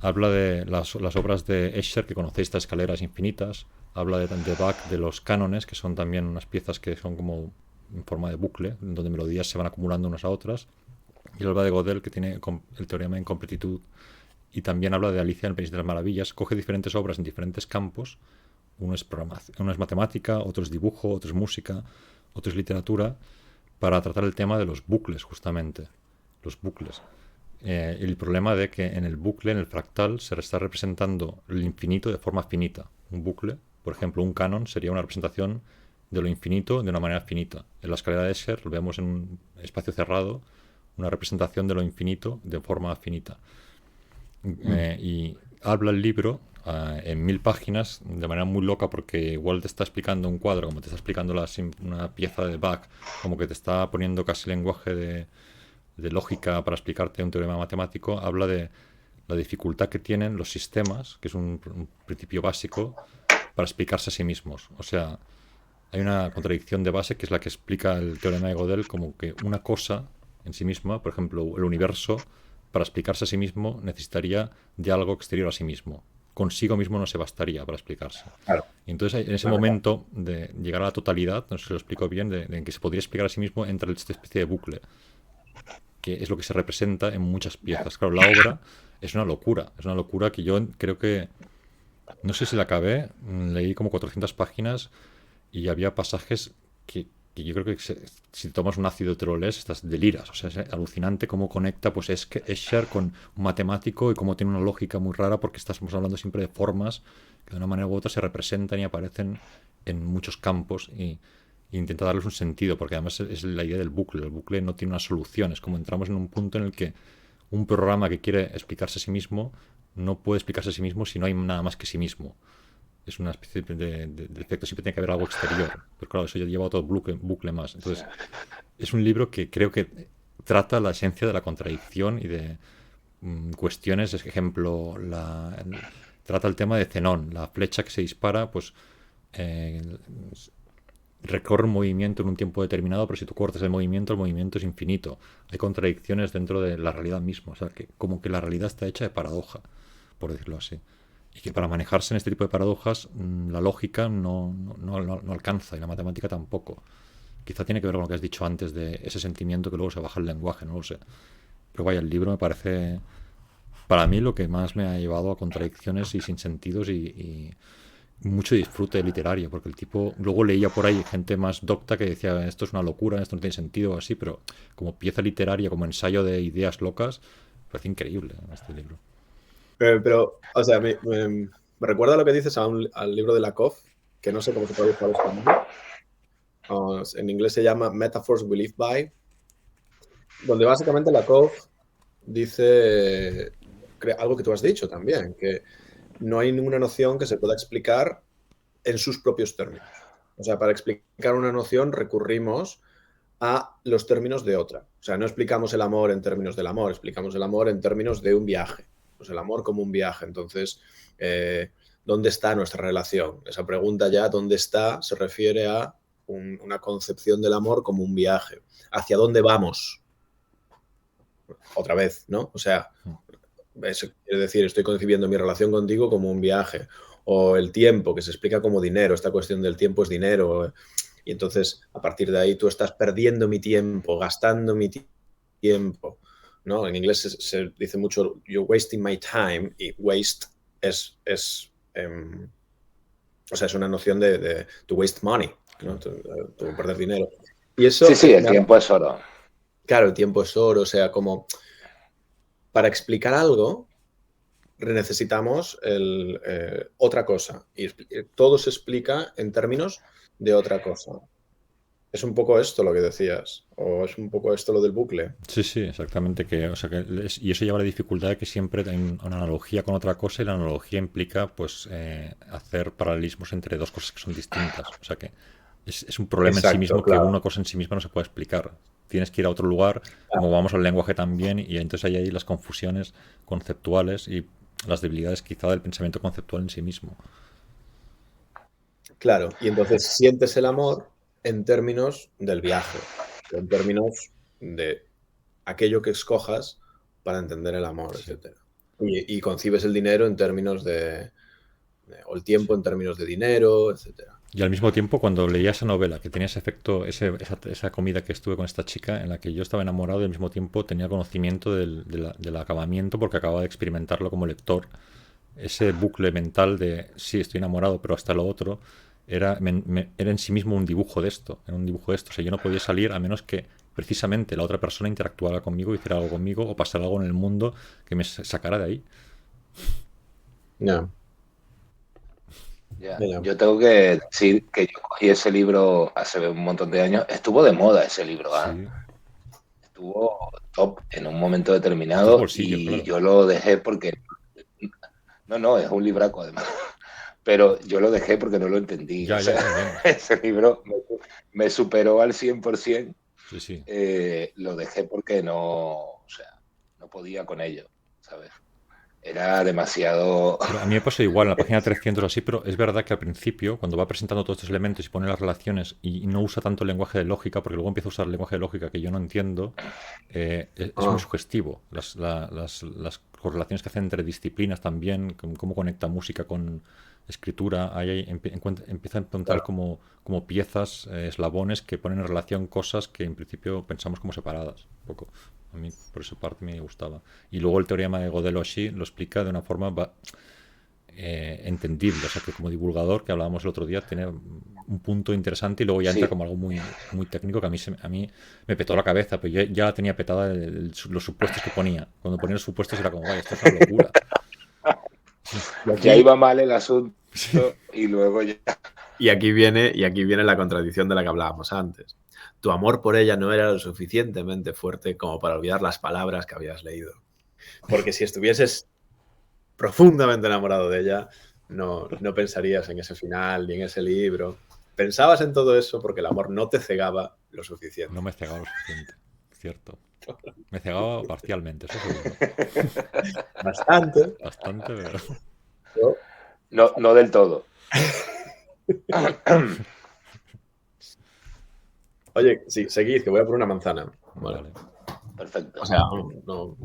habla de las obras de Escher, que conocéis, estas escaleras infinitas, habla de Bach, de los cánones, que son también unas piezas que son como en forma de bucle, donde melodías se van acumulando unas a otras, y habla de Godel, que tiene el teorema de incompletitud, y también habla de Alicia en el País de las Maravillas. Coge diferentes obras en diferentes campos, uno es matemática, otro es dibujo, otro es música, otro es literatura, para tratar el tema de los bucles, justamente. Los bucles. El problema de que en el bucle, en el fractal, se está representando el infinito de forma finita. Un bucle, por ejemplo, un canon sería una representación de lo infinito de una manera finita. En la escalera de Escher lo vemos en un espacio cerrado, una representación de lo infinito de forma finita. Y habla el libro en 1000 páginas de manera muy loca, porque igual te está explicando un cuadro, como te está explicando una pieza de Bach, como que te está poniendo casi lenguaje de lógica para explicarte un teorema matemático. Habla de la dificultad que tienen los sistemas, que es un principio básico, para explicarse a sí mismos. O sea, hay una contradicción de base que es la que explica el teorema de Gödel, como que una cosa en sí misma, por ejemplo, el universo, para explicarse a sí mismo, necesitaría de algo exterior a sí mismo. Consigo mismo no se bastaría para explicarse. Claro, Y entonces, en ese claro. momento de llegar a la totalidad, no sé si lo explico bien, de que se podría explicar a sí mismo, entra esta especie de bucle, que es lo que se representa en muchas Ya. piezas. Claro, la obra es una locura que yo creo que, no sé si la acabé, leí como 400 páginas y había pasajes que yo creo que si tomas un ácido te lo lees, estás deliras. O sea, es alucinante cómo conecta pues es que Escher con un matemático y cómo tiene una lógica muy rara porque estamos hablando siempre de formas que de una manera u otra se representan y aparecen en muchos campos y intenta darles un sentido, porque además es la idea del bucle. El bucle no tiene una solución, es como entramos en un punto en el que un programa que quiere explicarse a sí mismo no puede explicarse a sí mismo si no hay nada más que sí mismo. Es una especie de efecto, siempre tiene que haber algo exterior. Pero claro, eso ya lleva otro bucle más. Sí. Entonces, es un libro que creo que trata la esencia de la contradicción y de cuestiones, es ejemplo, trata el tema de Zenón, la flecha que se dispara, pues eh, recorre un movimiento en un tiempo determinado, pero si tú cortas el movimiento es infinito. Hay contradicciones dentro de la realidad misma, o sea, que como que la realidad está hecha de paradoja, por decirlo así. Y que para manejarse en este tipo de paradojas, la lógica no alcanza y la matemática tampoco. Quizá tiene que ver con lo que has dicho antes de ese sentimiento que luego se baja el lenguaje, no lo sé. Pero vaya, el libro me parece, para mí, lo que más me ha llevado a contradicciones y sinsentidos y mucho disfrute literario, porque el tipo, luego leía por ahí gente más docta que decía, esto es una locura, esto no tiene sentido, o así, pero como pieza literaria, como ensayo de ideas locas, parece increíble este libro. O sea, me recuerda lo que dices al libro de Lakoff, que no sé cómo se traduce al español. En inglés se llama Metaphors We Live By, donde básicamente Lakoff dice algo que tú has dicho también, que no hay ninguna noción que se pueda explicar en sus propios términos. O sea, para explicar una noción recurrimos a los términos de otra. O sea, no explicamos el amor en términos del amor, explicamos el amor en términos de un viaje. Pues el amor como un viaje. Entonces, ¿dónde está nuestra relación? Esa pregunta ya, ¿dónde está? Se refiere a una concepción del amor como un viaje. ¿Hacia dónde vamos? Otra vez, ¿no? O sea, eso quiere decir, estoy concibiendo mi relación contigo como un viaje. O el tiempo, que se explica como dinero. Esta cuestión del tiempo es dinero. Y entonces, a partir de ahí, tú estás perdiendo mi tiempo, gastando mi tiempo, ¿no? En inglés se dice mucho, you're wasting my time, y waste es o sea, es una noción de to waste money, ¿no? Tu perder dinero. Y Sí, eso, sí, el tiempo es oro. claro, el tiempo es oro, o sea, como para explicar algo necesitamos otra cosa, y todo se explica en términos de otra cosa. Es un poco esto lo que decías, o es un poco esto lo del bucle. Sí, sí, exactamente. Que, o sea, y eso lleva la dificultad de que siempre hay una analogía con otra cosa y la analogía implica pues hacer paralelismos entre dos cosas que son distintas. O sea que es un problema en sí Exacto, mismo que claro. una cosa en sí misma no se puede explicar. Tienes que ir a otro lugar, como vamos al lenguaje también, y entonces hay ahí las confusiones conceptuales y las debilidades quizá del pensamiento conceptual en sí mismo. Claro, y entonces sientes el amor en términos del viaje, en términos de aquello que escojas para entender el amor, Sí, etc. Y concibes el dinero en términos o el tiempo sí. en términos de dinero, etc. Y al mismo tiempo, cuando leía esa novela, que tenía ese efecto, esa comida que estuve con esta chica, en la que yo estaba enamorado y al mismo tiempo tenía conocimiento del acabamiento porque acababa de experimentarlo como lector, ese bucle mental de sí, estoy enamorado, pero hasta lo otro, era en sí mismo un dibujo de esto, era un dibujo de esto. O sea, yo no podía salir a menos que precisamente la otra persona interactuara conmigo, hiciera algo conmigo o pasara algo en el mundo que me sacara de ahí. Ya, Ya. ya, Yo tengo que decir que yo cogí ese libro hace un montón de años. Estuvo de moda ese libro, ¿ah? Sí, Estuvo top en un momento en tus determinado bolsillos, y claro. yo lo dejé porque... No, no, es un libraco además. Pero yo lo dejé porque no lo entendí. O Ya, ya, sea, ya entiendo. ese libro me superó al 100%. Sí, sí. Lo dejé porque no, o sea, no podía con ello, ¿sabes? Era demasiado... Pero a mí me pasa igual en la página 300 o así, pero es verdad que al principio, cuando va presentando todos estos elementos y pone las relaciones y no usa tanto el lenguaje de lógica, porque luego empieza a usar el lenguaje de lógica que yo no entiendo, es muy Ah, sugestivo. Las correlaciones que hace entre disciplinas también, cómo conecta música con escritura, ahí empieza a encontrar claro. como piezas, eslabones que ponen en relación cosas que en principio pensamos como separadas. Un poco. A mí por esa parte me gustaba. Y luego el teorema de Gödel-Lóchi lo explica de una forma entendible. O sea que como divulgador, que hablábamos el otro día, tiene un punto interesante y luego ya entra Sí, como algo muy técnico que a mí me petó la cabeza, pero yo ya tenía petada los supuestos que ponía. Cuando ponía los supuestos era como, vaya, esto es una locura. Sí, Y ya aquí, iba mal el asunto sí. y luego ya... y aquí viene la contradicción de la que hablábamos antes. Tu amor por ella no era lo suficientemente fuerte como para olvidar las palabras que habías leído. Porque si estuvieses profundamente enamorado de ella, no pensarías en ese final ni en ese libro. Pensabas en todo eso porque el amor no te cegaba lo No suficiente. me cegaba lo suficiente, cierto. Me cegaba parcialmente, eso seguro. Bastante. Bastante, pero... Pero... No, no del todo. Oye, sí, seguid, que voy a por una manzana. Bueno, Vale. o Perfecto. sea, no.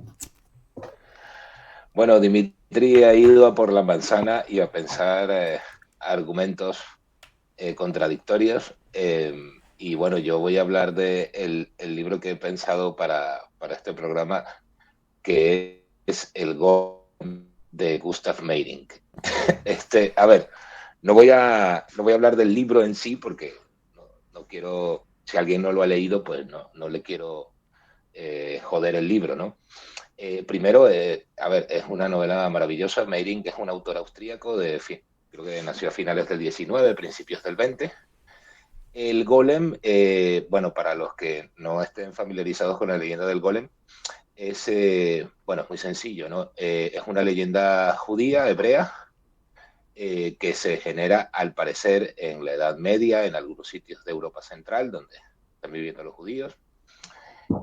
Bueno, Dimitri ha ido a por la manzana y a pensar argumentos contradictorios. Y bueno, yo voy a hablar de el libro que he pensado para este programa, que es El Golem de Gustav Meyrink. A ver, no voy a hablar del libro en sí porque no quiero, si alguien no lo ha leído, pues no le quiero joder el libro, ¿no? Primero, a ver, es una novela maravillosa. Meyrink es un autor austríaco creo que nació a finales del 19, principios del 20. El Golem, bueno, para los que no estén familiarizados con la leyenda del Golem, bueno, es muy sencillo, ¿no? Es una leyenda judía, hebrea, que se genera al parecer en la Edad Media, en algunos sitios de Europa Central, donde están viviendo los judíos.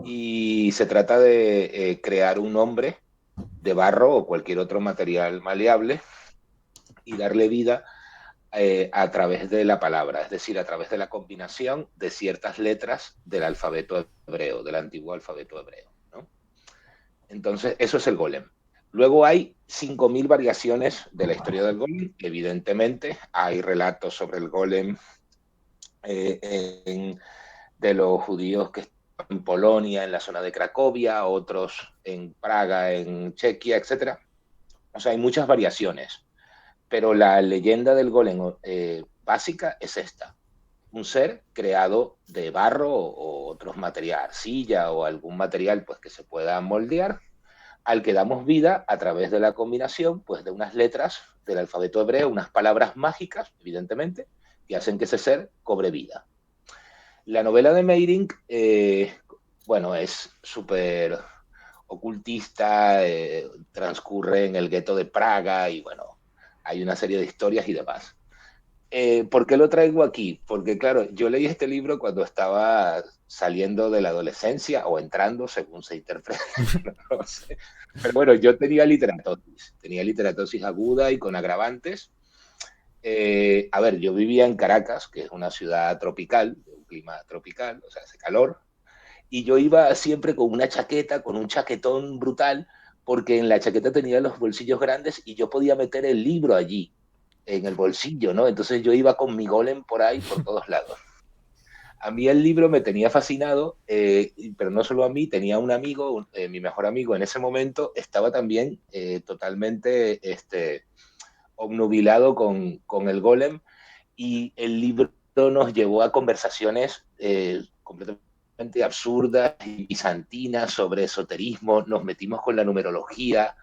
Y se trata de crear un hombre de barro o cualquier otro material maleable y darle vida a través de la palabra, es decir, a través de la combinación de ciertas letras del alfabeto hebreo, del antiguo alfabeto hebreo, ¿no? Entonces, eso es el golem. Luego hay 5.000 variaciones de la historia del golem. Evidentemente, hay relatos sobre el golem de los judíos que están en Polonia, en la zona de Cracovia, otros en Praga, en Chequia, etc. O sea, hay muchas variaciones, pero la leyenda del golem básica es esta. Un ser creado de barro o otros materiales, arcilla o algún material pues, que se pueda moldear, al que damos vida a través de la combinación pues, de unas letras del alfabeto hebreo, unas palabras mágicas, evidentemente, que hacen que ese ser cobre vida. La novela de Meyrink, bueno, es súper ocultista, transcurre en el gueto de Praga y bueno, hay una serie de historias y demás. ¿Por qué lo traigo aquí? Porque claro, yo leí este libro cuando estaba saliendo de la adolescencia o entrando, según se interprete, no sé. Pero bueno, yo tenía literatosis aguda y con agravantes. A ver, yo vivía en Caracas, que es una ciudad tropical, de un clima tropical, o sea, hace calor, y yo iba siempre con una chaqueta, con un chaquetón brutal, porque en la chaqueta tenía los bolsillos grandes y yo podía meter el libro allí, en el bolsillo, ¿no? Entonces yo iba con mi golem por ahí, por todos lados. A mí el libro me tenía fascinado, pero no solo a mí, tenía un amigo, mi mejor amigo en ese momento, estaba también totalmente obnubilado con el golem y el libro nos llevó a conversaciones completamente absurdas y bizantinas sobre esoterismo, nos metimos con la numerología,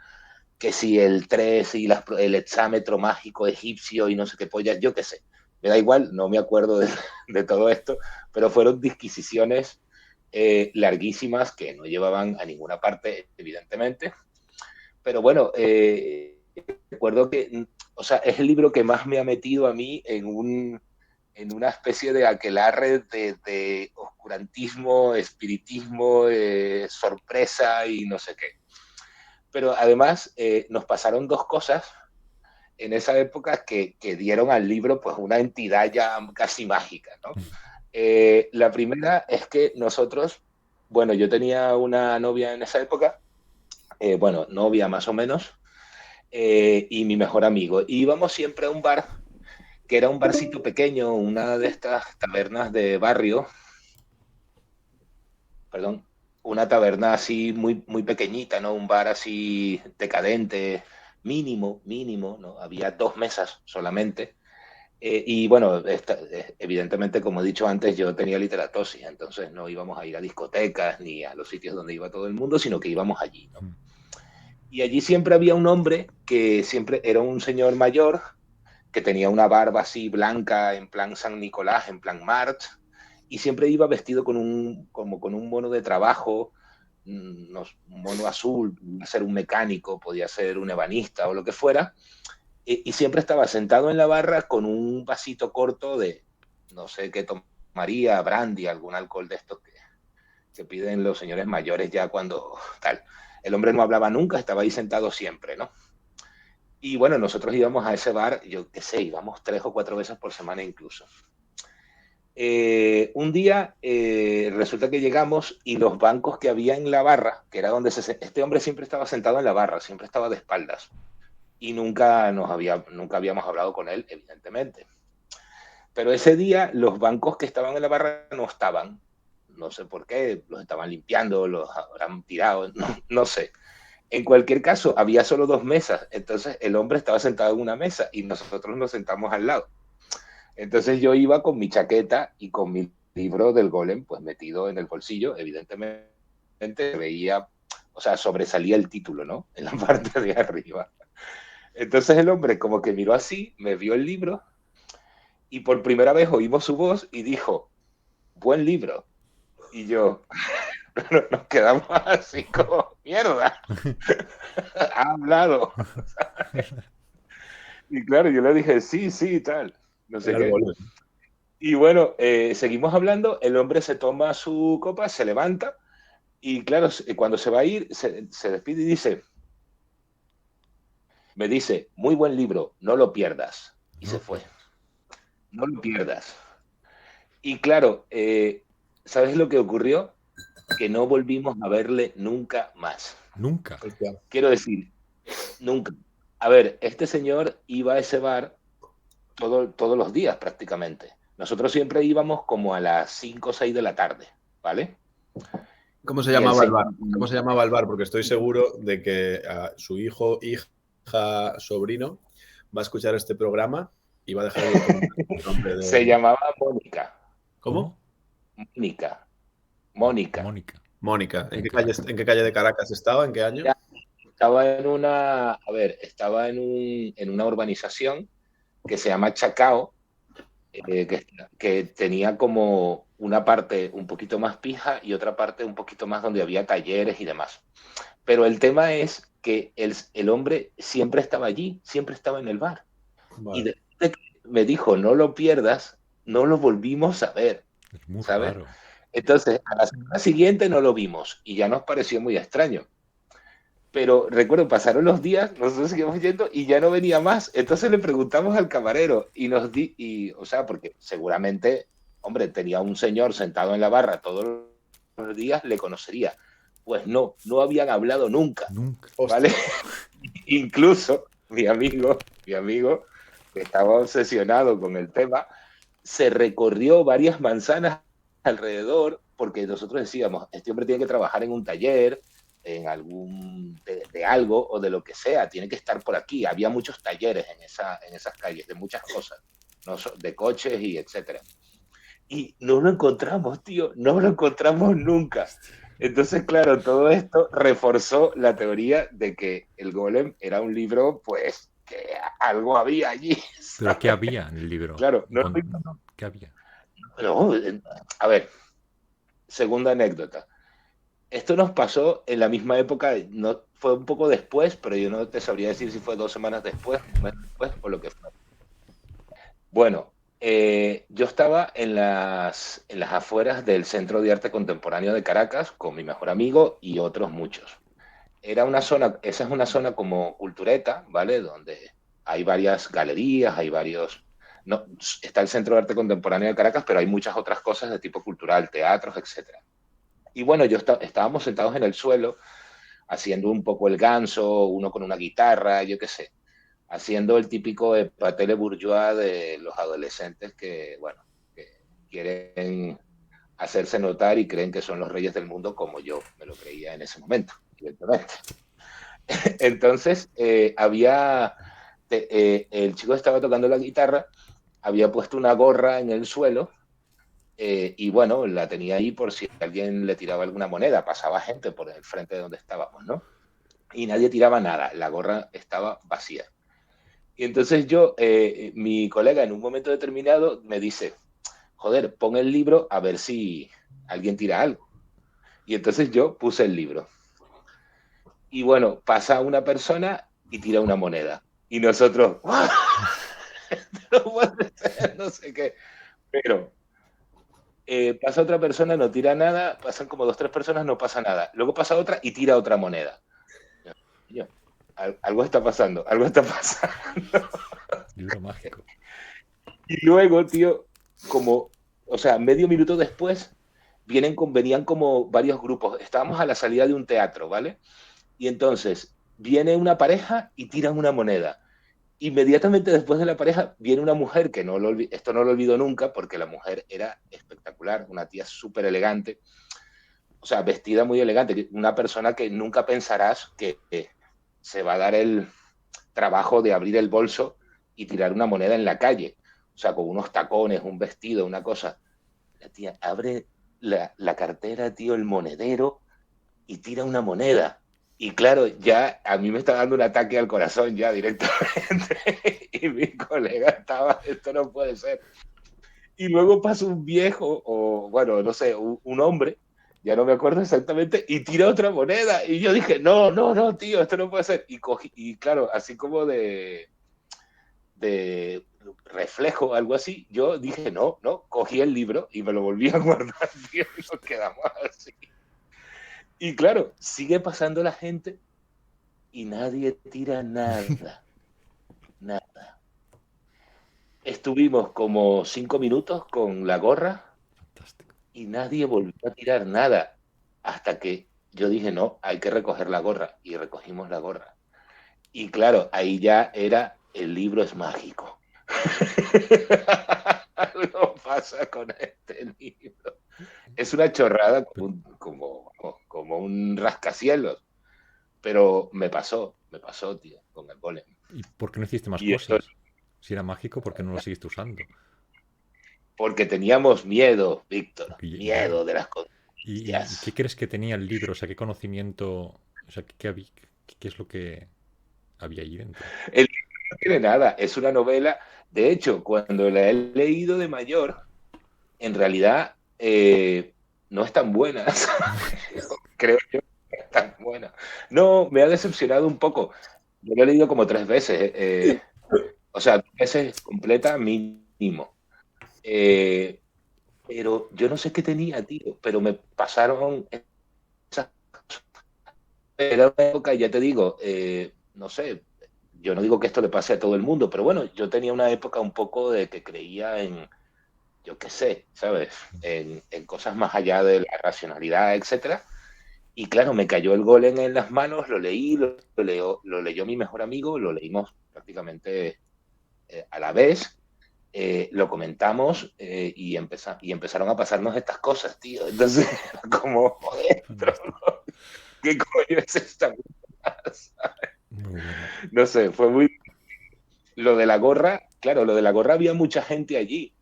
que si el 3 y el hexámetro mágico egipcio y no sé qué pollas, yo qué sé. Me da igual, no me acuerdo de todo esto, pero fueron disquisiciones larguísimas que no llevaban a ninguna parte, evidentemente. Pero bueno, recuerdo que, o sea, es el libro que más me ha metido a mí en una especie de aquelarre de oscurantismo, espiritismo, sorpresa y no sé qué. Pero además nos pasaron dos cosas en esa época que dieron al libro pues una entidad ya casi mágica, ¿no? La primera es que nosotros, bueno, yo tenía una novia en esa época, bueno, novia más o menos, y mi mejor amigo. Y íbamos siempre a un bar, que era un barcito pequeño, una de estas tabernas de barrio, perdón, una taberna así muy, muy pequeñita, ¿no? Un bar así decadente, mínimo, mínimo, ¿no? Había 2 mesas solamente. Y bueno, evidentemente, como he dicho antes, yo tenía literatosis, entonces no íbamos a ir a discotecas ni a los sitios donde iba todo el mundo, sino que íbamos allí, ¿no? Y allí siempre había un hombre que siempre era un señor mayor, que tenía una barba así blanca, en plan San Nicolás, en plan March, y siempre iba vestido como con un mono de trabajo, un mono azul, podía ser un mecánico, podía ser un ebanista o lo que fuera, y siempre estaba sentado en la barra con un vasito corto de, no sé qué tomaría, brandy, algún alcohol de estos que piden los señores mayores ya cuando tal. El hombre no hablaba nunca, estaba ahí sentado siempre, ¿no? Y bueno, nosotros íbamos a ese bar, yo qué sé, íbamos 3 o 4 veces por semana incluso. Un día resulta que llegamos y los bancos que había en la barra, que era donde este hombre siempre estaba sentado en la barra, siempre estaba de espaldas y nunca habíamos hablado con él, evidentemente. Pero ese día los bancos que estaban en la barra no estaban, no sé por qué, los estaban limpiando, los habrán tirado, no sé. En cualquier caso, había solo 2 mesas, entonces el hombre estaba sentado en una mesa y nosotros nos sentamos al lado. Entonces yo iba con mi chaqueta y con mi libro del Golem, pues metido en el bolsillo, evidentemente veía, o sea, sobresalía el título, ¿no? En la parte de arriba. Entonces el hombre como que miró así, me vio el libro y por primera vez oímos su voz y dijo, buen libro. Y yo, nos quedamos así como, mierda, ha hablado. Y claro, yo le dije, sí, sí, tal, no sé Era el qué. Golem. Y bueno, seguimos hablando, el hombre se toma su copa, se levanta y claro, cuando se va a ir, se despide y me dice, muy buen libro, no lo pierdas. Y No se lo fue, pierdas. no lo pierdas. Y claro, ¿sabes lo que ocurrió? Que no volvimos a verle nunca más. Nunca. Hostia. Quiero decir, nunca. A ver, este señor iba a ese bar todos los días prácticamente. Nosotros siempre íbamos como a las 5 o 6 de la tarde, ¿vale? ¿Cómo se Y el llamaba el bar? señor, ¿Cómo se llamaba el bar? Porque estoy seguro de que su hijo, hija, sobrino va a escuchar este programa y va a dejar en los comentarios el nombre se de... llamaba Mónica. ¿Cómo? ¿Cómo? Mónica. Mónica. Mónica. Mónica. Mónica. En qué calle de Caracas estaba? ¿En qué año? Estaba en una urbanización que se llama Chacao, que tenía como una parte un poquito más pija y otra parte un poquito más donde había talleres y demás. Pero el tema es que el hombre siempre estaba allí, siempre estaba en el bar. Y Vale. después de que me dijo, no lo pierdas, no lo volvimos a ver, Es muy ¿sabes? raro. Entonces, a la semana siguiente no lo vimos y ya nos pareció muy extraño. Pero recuerdo, pasaron los días, nosotros seguimos yendo y ya no venía más. Entonces le preguntamos al camarero o sea, porque seguramente, hombre, tenía un señor sentado en la barra todos los días, le conocería. Pues no, no habían hablado nunca, Nunca. ¿vale? Hostia. Incluso mi amigo, que estaba obsesionado con el tema, se recorrió varias manzanas alrededor porque nosotros decíamos, este hombre tiene que trabajar en un taller, en algún de algo o de lo que sea, tiene que estar por aquí. Había muchos talleres en esas calles de muchas cosas, ¿no? De coches y etcétera. Y no lo encontramos, tío, no lo encontramos nunca. Entonces, claro, todo esto reforzó la teoría de que el Golem era un libro, pues, que algo había allí, ¿Pero qué ¿sabes? había en el libro? Claro, no, ¿Qué había? no, a ver, segunda anécdota. Esto nos pasó en la misma época, no, fue un poco después, pero yo no te sabría decir si fue 2 semanas después, un mes después o lo que fue. Bueno, yo estaba en las afueras del Centro de Arte Contemporáneo de Caracas con mi mejor amigo y otros muchos. era una zona, esa es una zona como cultureta, ¿vale? Donde hay varias galerías, hay varios... No, está el Centro de Arte Contemporáneo de Caracas, pero hay muchas otras cosas de tipo cultural, teatros, etcétera. Y bueno, estábamos sentados en el suelo, haciendo un poco el ganso, uno con una guitarra, yo qué sé, haciendo el típico paté bourgeois de los adolescentes que, bueno, que quieren hacerse notar y creen que son los reyes del mundo como yo me lo creía en ese momento, evidentemente. Entonces, el chico estaba tocando la guitarra, había puesto una gorra en el suelo y bueno, la tenía ahí por si alguien le tiraba alguna moneda, pasaba gente por el frente de donde estábamos, ¿no? Y nadie tiraba nada, la gorra estaba vacía. Y entonces mi colega en un momento determinado me dice, joder, pon el libro a ver si alguien tira algo. Y entonces yo puse el libro. Y bueno, pasa una persona y tira una moneda. Y nosotros, ¡guau! No puede ser, no sé qué. Pero pasa otra persona, no tira nada, pasan como dos, tres personas, no pasa nada. Luego pasa otra y tira otra moneda. Yo, algo está pasando, algo está pasando. Libro mágico. Y luego, tío, como, o sea, medio minuto después, venían como varios grupos. Estábamos a la salida de un teatro, ¿vale? Y entonces viene una pareja y tiran una moneda. Inmediatamente después de la pareja viene una mujer que esto no lo olvido nunca porque la mujer era espectacular, una tía súper elegante, o sea, vestida muy elegante, una persona que nunca pensarás que se va a dar el trabajo de abrir el bolso y tirar una moneda en la calle, o sea, con unos tacones, un vestido, una cosa. La tía abre la cartera, tío, el monedero y tira una moneda. Y claro, ya a mí me está dando un ataque al corazón ya directamente. Y mi colega estaba, esto no puede ser. Y luego pasa un viejo, o bueno, no sé, un hombre, ya no me acuerdo exactamente, y tira otra moneda. Y yo dije, no, no, no, tío, esto no puede ser. Y claro, así como de reflejo, algo así, yo dije, no, no, cogí el libro y me lo volví a guardar, tío, y nos quedamos así. Y claro, sigue pasando la gente y nadie tira nada, nada. Estuvimos como 5 minutos con la gorra Fantástico. y nadie volvió a tirar nada hasta que yo dije, no, hay que recoger la gorra y recogimos la gorra. Y claro, ahí ya era, el libro es mágico. Algo pasa con este libro. Es una chorrada como un rascacielos, pero me pasó, tío, con el golem. ¿Y por qué no hiciste más Y esto cosas? Si era mágico, ¿por qué no lo seguiste usando? porque teníamos miedo, Víctor, Porque ya. miedo de las ¿Y qué consecuencias. crees que tenía el libro? O sea, ¿qué conocimiento? O sea, ¿qué es lo que había ahí dentro? El libro no tiene nada, es una novela. De hecho, cuando la he leído de mayor, en realidad no es tan buena. Creo yo que es tan buena. No, me ha decepcionado un poco. Yo lo he leído como 3 veces, o sea, 2 veces completa mínimo. Eh, pero yo no sé qué tenía, tío, pero me pasaron esas. Era una época, ya te digo, no sé, yo no digo que esto le pase a todo el mundo, pero bueno, yo tenía una época un poco de que creía en, yo qué sé, ¿sabes? En cosas más allá de la racionalidad, etcétera. Y claro, me cayó el golem en las manos, lo leí, lo leyó mi mejor amigo, lo leímos prácticamente a la vez, lo comentamos y empezaron a pasarnos estas cosas, tío. Entonces, como, joder, Fantástico. ¿qué coño es esta? Muy bueno. No sé, fue muy... Lo de la gorra, claro, lo de la gorra había mucha gente allí.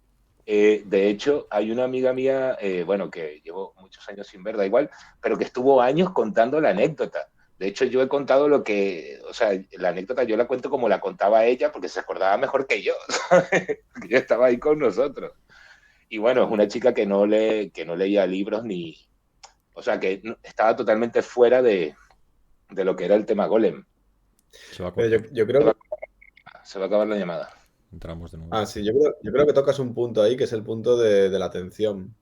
De hecho, hay una amiga mía, bueno, que llevo muchos años sin ver, da igual, pero que estuvo años contando la anécdota. De hecho, yo he contado lo que, o sea, la anécdota yo la cuento como la contaba ella, porque se acordaba mejor que yo, ¿sabes? Porque ella estaba ahí con nosotros. Y bueno, es una chica que no leía libros ni, o sea, que estaba totalmente fuera de lo que era el tema golem. Se va a Pero cortar. yo creo que... Se va a acabar la llamada. Entramos de nuevo. Ah, sí, yo creo que tocas un punto ahí, que es el punto de la atención.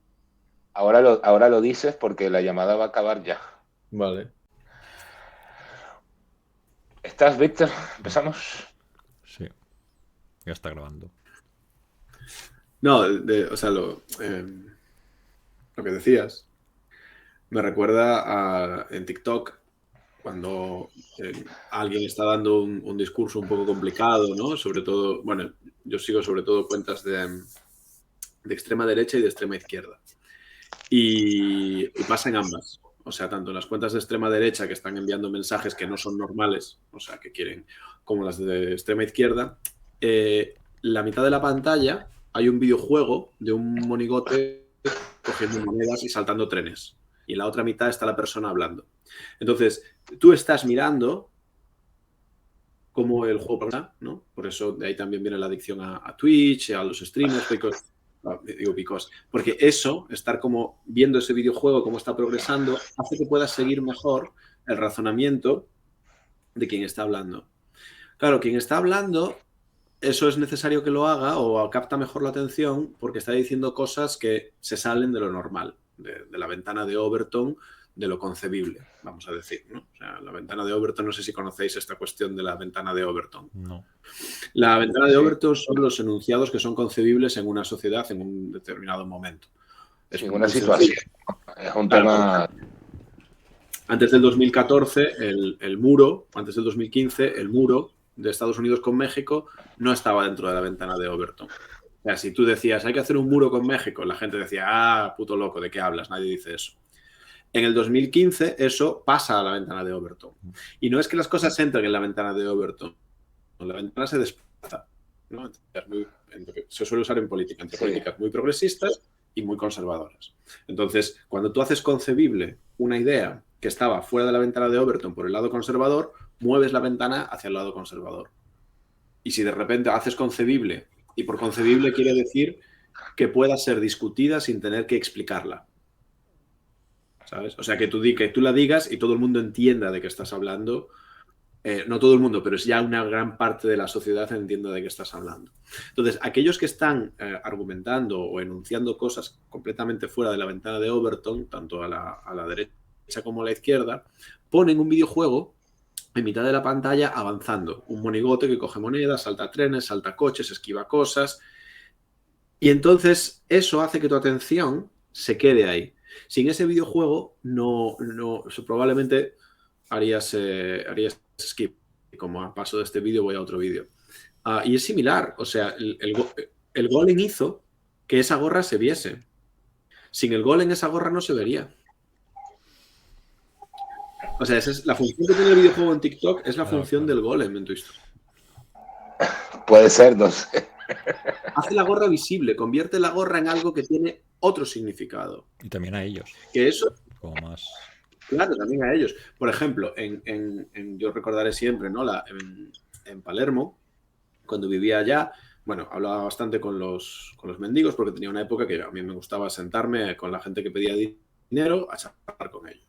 Ahora lo dices porque la llamada va a acabar ya. Vale. ¿Estás, Víctor? ¿Empezamos? Sí, ya está grabando. No, o sea, lo que decías me recuerda en TikTok cuando alguien está dando un discurso un poco complicado, ¿no? Sobre todo, bueno, yo sigo sobre todo cuentas de extrema derecha y de extrema izquierda. Y pasa en ambas. O sea, tanto las cuentas de extrema derecha que están enviando mensajes que no son normales, o sea, que quieren, como las de extrema izquierda, la mitad de la pantalla hay un videojuego de un monigote cogiendo monedas y saltando trenes. Y en la otra mitad está la persona hablando. Entonces, tú estás mirando cómo el juego progresa, ¿no? Por eso de ahí también viene la adicción a Twitch, a los streamers, porque eso, estar como viendo ese videojuego, cómo está progresando, hace que puedas seguir mejor el razonamiento de quien está hablando. Claro, quien está hablando, eso es necesario que lo haga o capta mejor la atención porque está diciendo cosas que se salen de lo normal, de la ventana de Overton, de lo concebible, vamos a decir, ¿no? O sea, la ventana de Overton, no sé si conocéis esta cuestión de la ventana de Overton. No. La ventana de Overton son los enunciados que son concebibles en una sociedad en un determinado momento. Es una situación. Es un tema... Antes del 2014, el muro, antes del 2015, el muro de Estados Unidos con México no estaba dentro de la ventana de Overton. O sea, si tú decías, hay que hacer un muro con México, la gente decía, ah, puto loco, ¿de qué hablas? Nadie dice eso. En el 2015 eso pasa a la ventana de Overton. Y no es que las cosas entren en la ventana de Overton, la ventana se desplaza, ¿no? Se suele usar en política, entre políticas muy progresistas y muy conservadoras. Entonces, cuando tú haces concebible una idea que estaba fuera de la ventana de Overton por el lado conservador, mueves la ventana hacia el lado conservador. Y si de repente haces concebible, y por concebible quiere decir que pueda ser discutida sin tener que explicarla. ¿Sabes? O sea, que tú la digas y todo el mundo entienda de qué estás hablando. No todo el mundo, pero es ya una gran parte de la sociedad entiende de qué estás hablando. Entonces, aquellos que están argumentando o enunciando cosas completamente fuera de la ventana de Overton, tanto a la derecha como a la izquierda, ponen un videojuego en mitad de la pantalla avanzando. Un monigote que coge monedas, salta trenes, salta coches, esquiva cosas. Y entonces eso hace que tu atención se quede ahí. Sin ese videojuego, probablemente harías skip. Como a paso de este vídeo voy a otro vídeo. Y es similar. O sea, el golem hizo que esa gorra se viese. Sin el golem esa gorra no se vería. O sea, esa es la función que tiene el videojuego en TikTok, es la función del golem en tu historia. Puede ser, no sé. Hace la gorra visible, convierte la gorra en algo que tiene otro significado. Y también a ellos. Que eso... Como más... Claro, también a ellos. Por ejemplo, yo recordaré siempre, ¿no? En Palermo, cuando vivía allá, bueno, hablaba bastante con los mendigos porque tenía una época que a mí me gustaba sentarme con la gente que pedía dinero a charlar con ellos.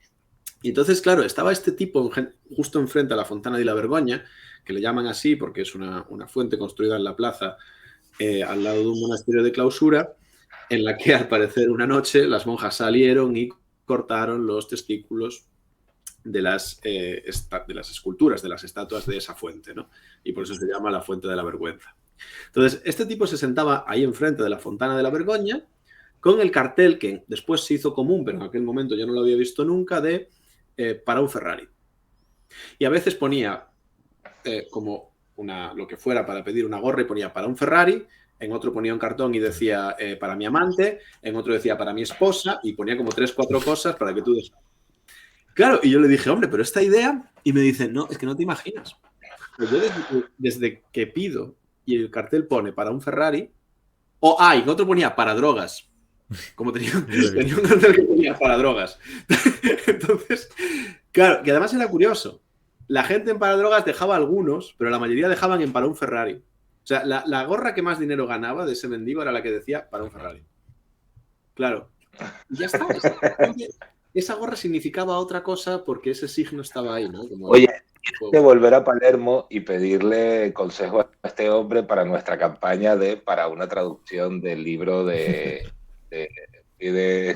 Y entonces, claro, estaba este tipo justo enfrente a la Fontana di la Vergoña, que le llaman así porque es una fuente construida en la plaza al lado de un monasterio de clausura, en la que al parecer una noche las monjas salieron y cortaron los testículos de las esculturas, de las estatuas de esa fuente, ¿no? Y por eso se llama la Fuente de la Vergüenza. Entonces, este tipo se sentaba ahí enfrente de la Fontana de la Vergoña con el cartel que después se hizo común, pero en aquel momento yo no lo había visto nunca, de para un Ferrari. Y a veces ponía como lo que fuera para pedir una gorra y ponía para un Ferrari, en otro ponía un cartón y decía para mi amante, en otro decía para mi esposa y ponía como 3 o 4 cosas para que tú... Claro, y yo le dije, hombre, pero esta idea... Y me dice, no, es que no te imaginas. Pero yo desde que pido y el cartel pone para un Ferrari, y en otro ponía para drogas. Como tenía un cartel que ponía para drogas. Entonces, claro, que además era curioso. La gente en para drogas dejaba algunos, pero la mayoría dejaban en para un Ferrari. O sea, la gorra que más dinero ganaba de ese mendigo era la que decía para un Ferrari. Claro. Y ya está. Esa gorra significaba otra cosa porque ese signo estaba ahí, ¿no? Como oye, tienes que volver a Palermo y pedirle consejo a este hombre para nuestra campaña para una traducción del libro de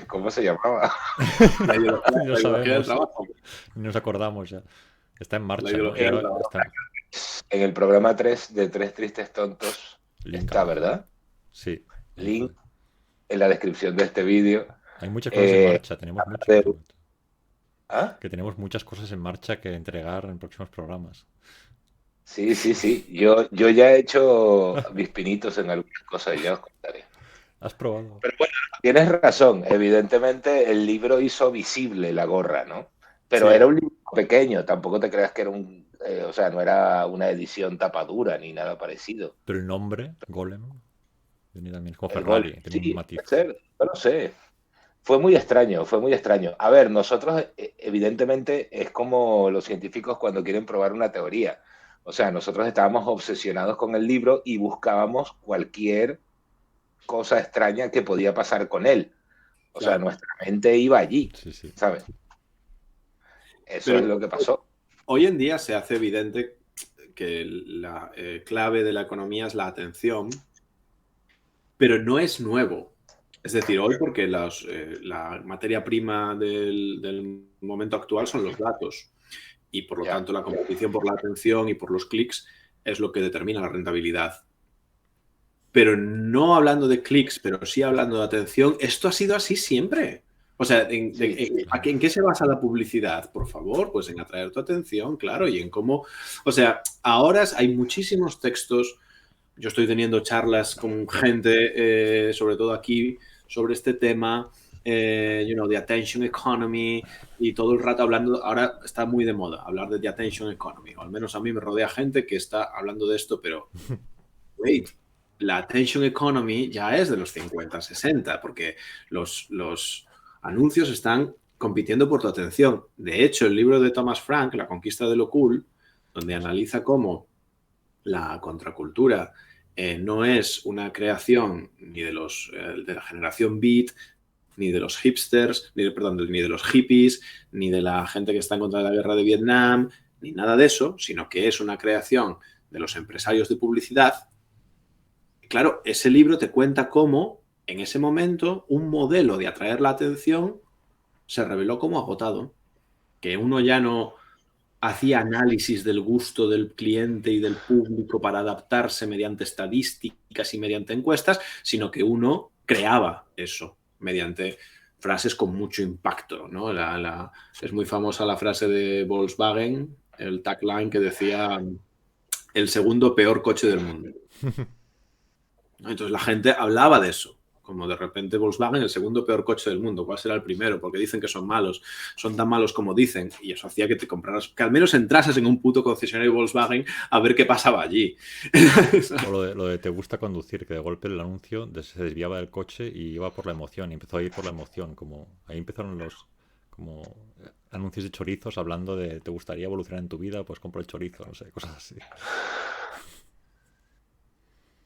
¿cómo se llamaba? No sabemos. Nos acordamos ya. Está en marcha, La ¿no? ideología Ahora de la- está En el programa 3 de Tres Tristes Tontos link está, abajo. ¿verdad? Sí. Link en la descripción de este vídeo. Hay muchas cosas en marcha, tenemos habla mucho. de- ¿Ah? Que tenemos muchas cosas en marcha que entregar en próximos programas. Sí, sí, sí. Yo ya he hecho mis pinitos en algunas cosas, ya os contaré. ¿Has probado? Pero bueno, tienes razón. Evidentemente el libro hizo visible la gorra, ¿no? Pero Sí. era un libro pequeño, tampoco te creas que era o sea, no era una edición tapadura ni nada parecido. Pero el nombre, Golem, tenía también como El gol, Ferrari, tenía un sí, matiz. puede ser, no lo sé. Fue muy extraño, fue muy extraño. A ver, nosotros, evidentemente, es como los científicos cuando quieren probar una teoría. O sea, nosotros estábamos obsesionados con el libro y buscábamos cualquier cosa extraña que podía pasar con él. O sea, Claro. nuestra mente iba allí, Sí, sí. ¿sabes? Eso Pero es lo que pasó. hoy en día se hace evidente que la clave de la economía es la atención, pero no es nuevo. Es decir, hoy porque la materia prima del momento actual son los datos y por lo Ya. tanto la competición por la atención y por los clics es lo que determina la rentabilidad. Pero no hablando de clics, pero sí hablando de atención, esto ha sido así siempre. O sea, ¿en qué se basa la publicidad? Por favor, pues en atraer tu atención, claro, y en cómo... O sea, ahora hay muchísimos textos, yo estoy teniendo charlas con gente, sobre todo aquí, sobre este tema, de attention economy, y todo el rato hablando, ahora está muy de moda hablar de the attention economy, o al menos a mí me rodea gente que está hablando de esto, pero, wait, la attention economy ya es de los 50, 60, porque los anuncios están compitiendo por tu atención. De hecho, el libro de Thomas Frank, La conquista de lo cool, donde analiza cómo la contracultura no es una creación ni de la generación beat, ni de los hipsters, ni de los hippies, ni de la gente que está en contra de la guerra de Vietnam, ni nada de eso, sino que es una creación de los empresarios de publicidad. Claro, ese libro te cuenta cómo, en ese momento, un modelo de atraer la atención se reveló como agotado. Que uno ya no hacía análisis del gusto del cliente y del público para adaptarse mediante estadísticas y mediante encuestas, sino que uno creaba eso mediante frases con mucho impacto, ¿no? Es muy famosa la frase de Volkswagen, el tagline que decía el segundo peor coche del mundo. Entonces la gente hablaba de eso, como de repente Volkswagen, el segundo peor coche del mundo. ¿Cuál será el primero? Porque dicen que son malos, son tan malos como dicen. Y eso hacía que te compraras, que al menos entrases en un puto concesionario Volkswagen a ver qué pasaba allí. O lo de te gusta conducir, que de golpe el anuncio se desviaba del coche y iba por la emoción, y empezó a ir por la emoción. Como ahí empezaron los como anuncios de chorizos hablando de te gustaría evolucionar en tu vida, pues compra el chorizo, no sé, cosas así.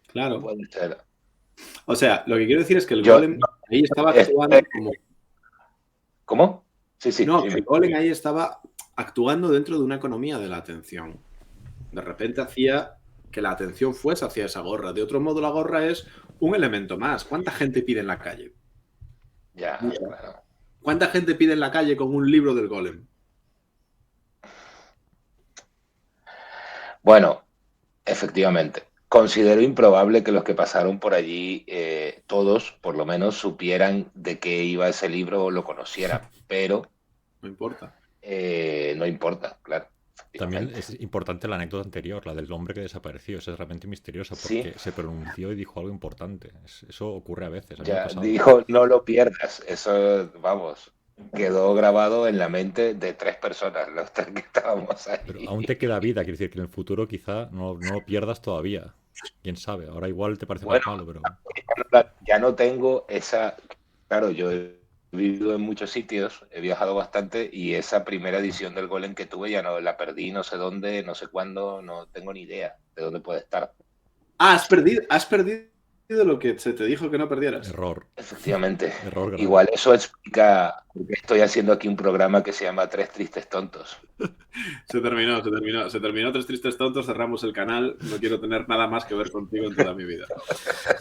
Claro. Puede ser. O sea, lo que quiero decir es que el Golem ahí estaba actuando como... ¿Cómo? Sí, sí. No, que el Golem ahí estaba actuando dentro de una economía de la atención. De repente hacía que la atención fuese hacia esa gorra. De otro modo, la gorra es un elemento más. ¿Cuánta gente pide en la calle? Ya, claro. ¿Cuánta gente pide en la calle con un libro del Golem? Bueno, efectivamente. Considero improbable que los que pasaron por allí, todos, por lo menos, supieran de qué iba ese libro o lo conocieran, pero No importa. no importa, claro. También es importante la anécdota anterior, la del hombre que desapareció. Esa es realmente misteriosa porque se pronunció y dijo algo importante. Eso ocurre a veces. A mí me ha pasado. Dijo, no lo pierdas. Eso, vamos, quedó grabado en la mente de 3 personas, los 3 que estábamos ahí. Pero aún te queda vida, quiere decir que en el futuro quizá no lo pierdas todavía. Quién sabe, ahora igual te parece más malo, pero... Ya no tengo esa... Claro, yo he vivido en muchos sitios, he viajado bastante y esa primera edición del Golem que tuve ya no la perdí, no sé dónde, no sé cuándo, no tengo ni idea de dónde puede estar. Ah, has perdido lo que se te dijo que no perdieras. Error. Efectivamente. Error grave. Igual eso explica por qué estoy haciendo aquí un programa que se llama Tres Tristes Tontos. Se terminó Tres Tristes Tontos, cerramos el canal, no quiero tener nada más que ver contigo en toda mi vida.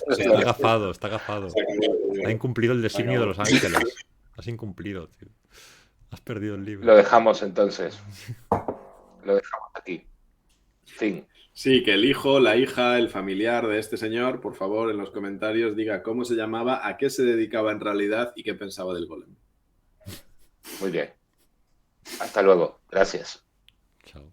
O sea, Está agafado, está agafado. Ha incumplido el designio de los ángeles. Has incumplido, tío. Has perdido el libro. Lo dejamos entonces. Lo dejamos aquí. Fin. Sí, que el hijo, la hija, el familiar de este señor, por favor, en los comentarios diga cómo se llamaba, a qué se dedicaba en realidad y qué pensaba del golem. Muy bien. Hasta luego. Gracias. Chao.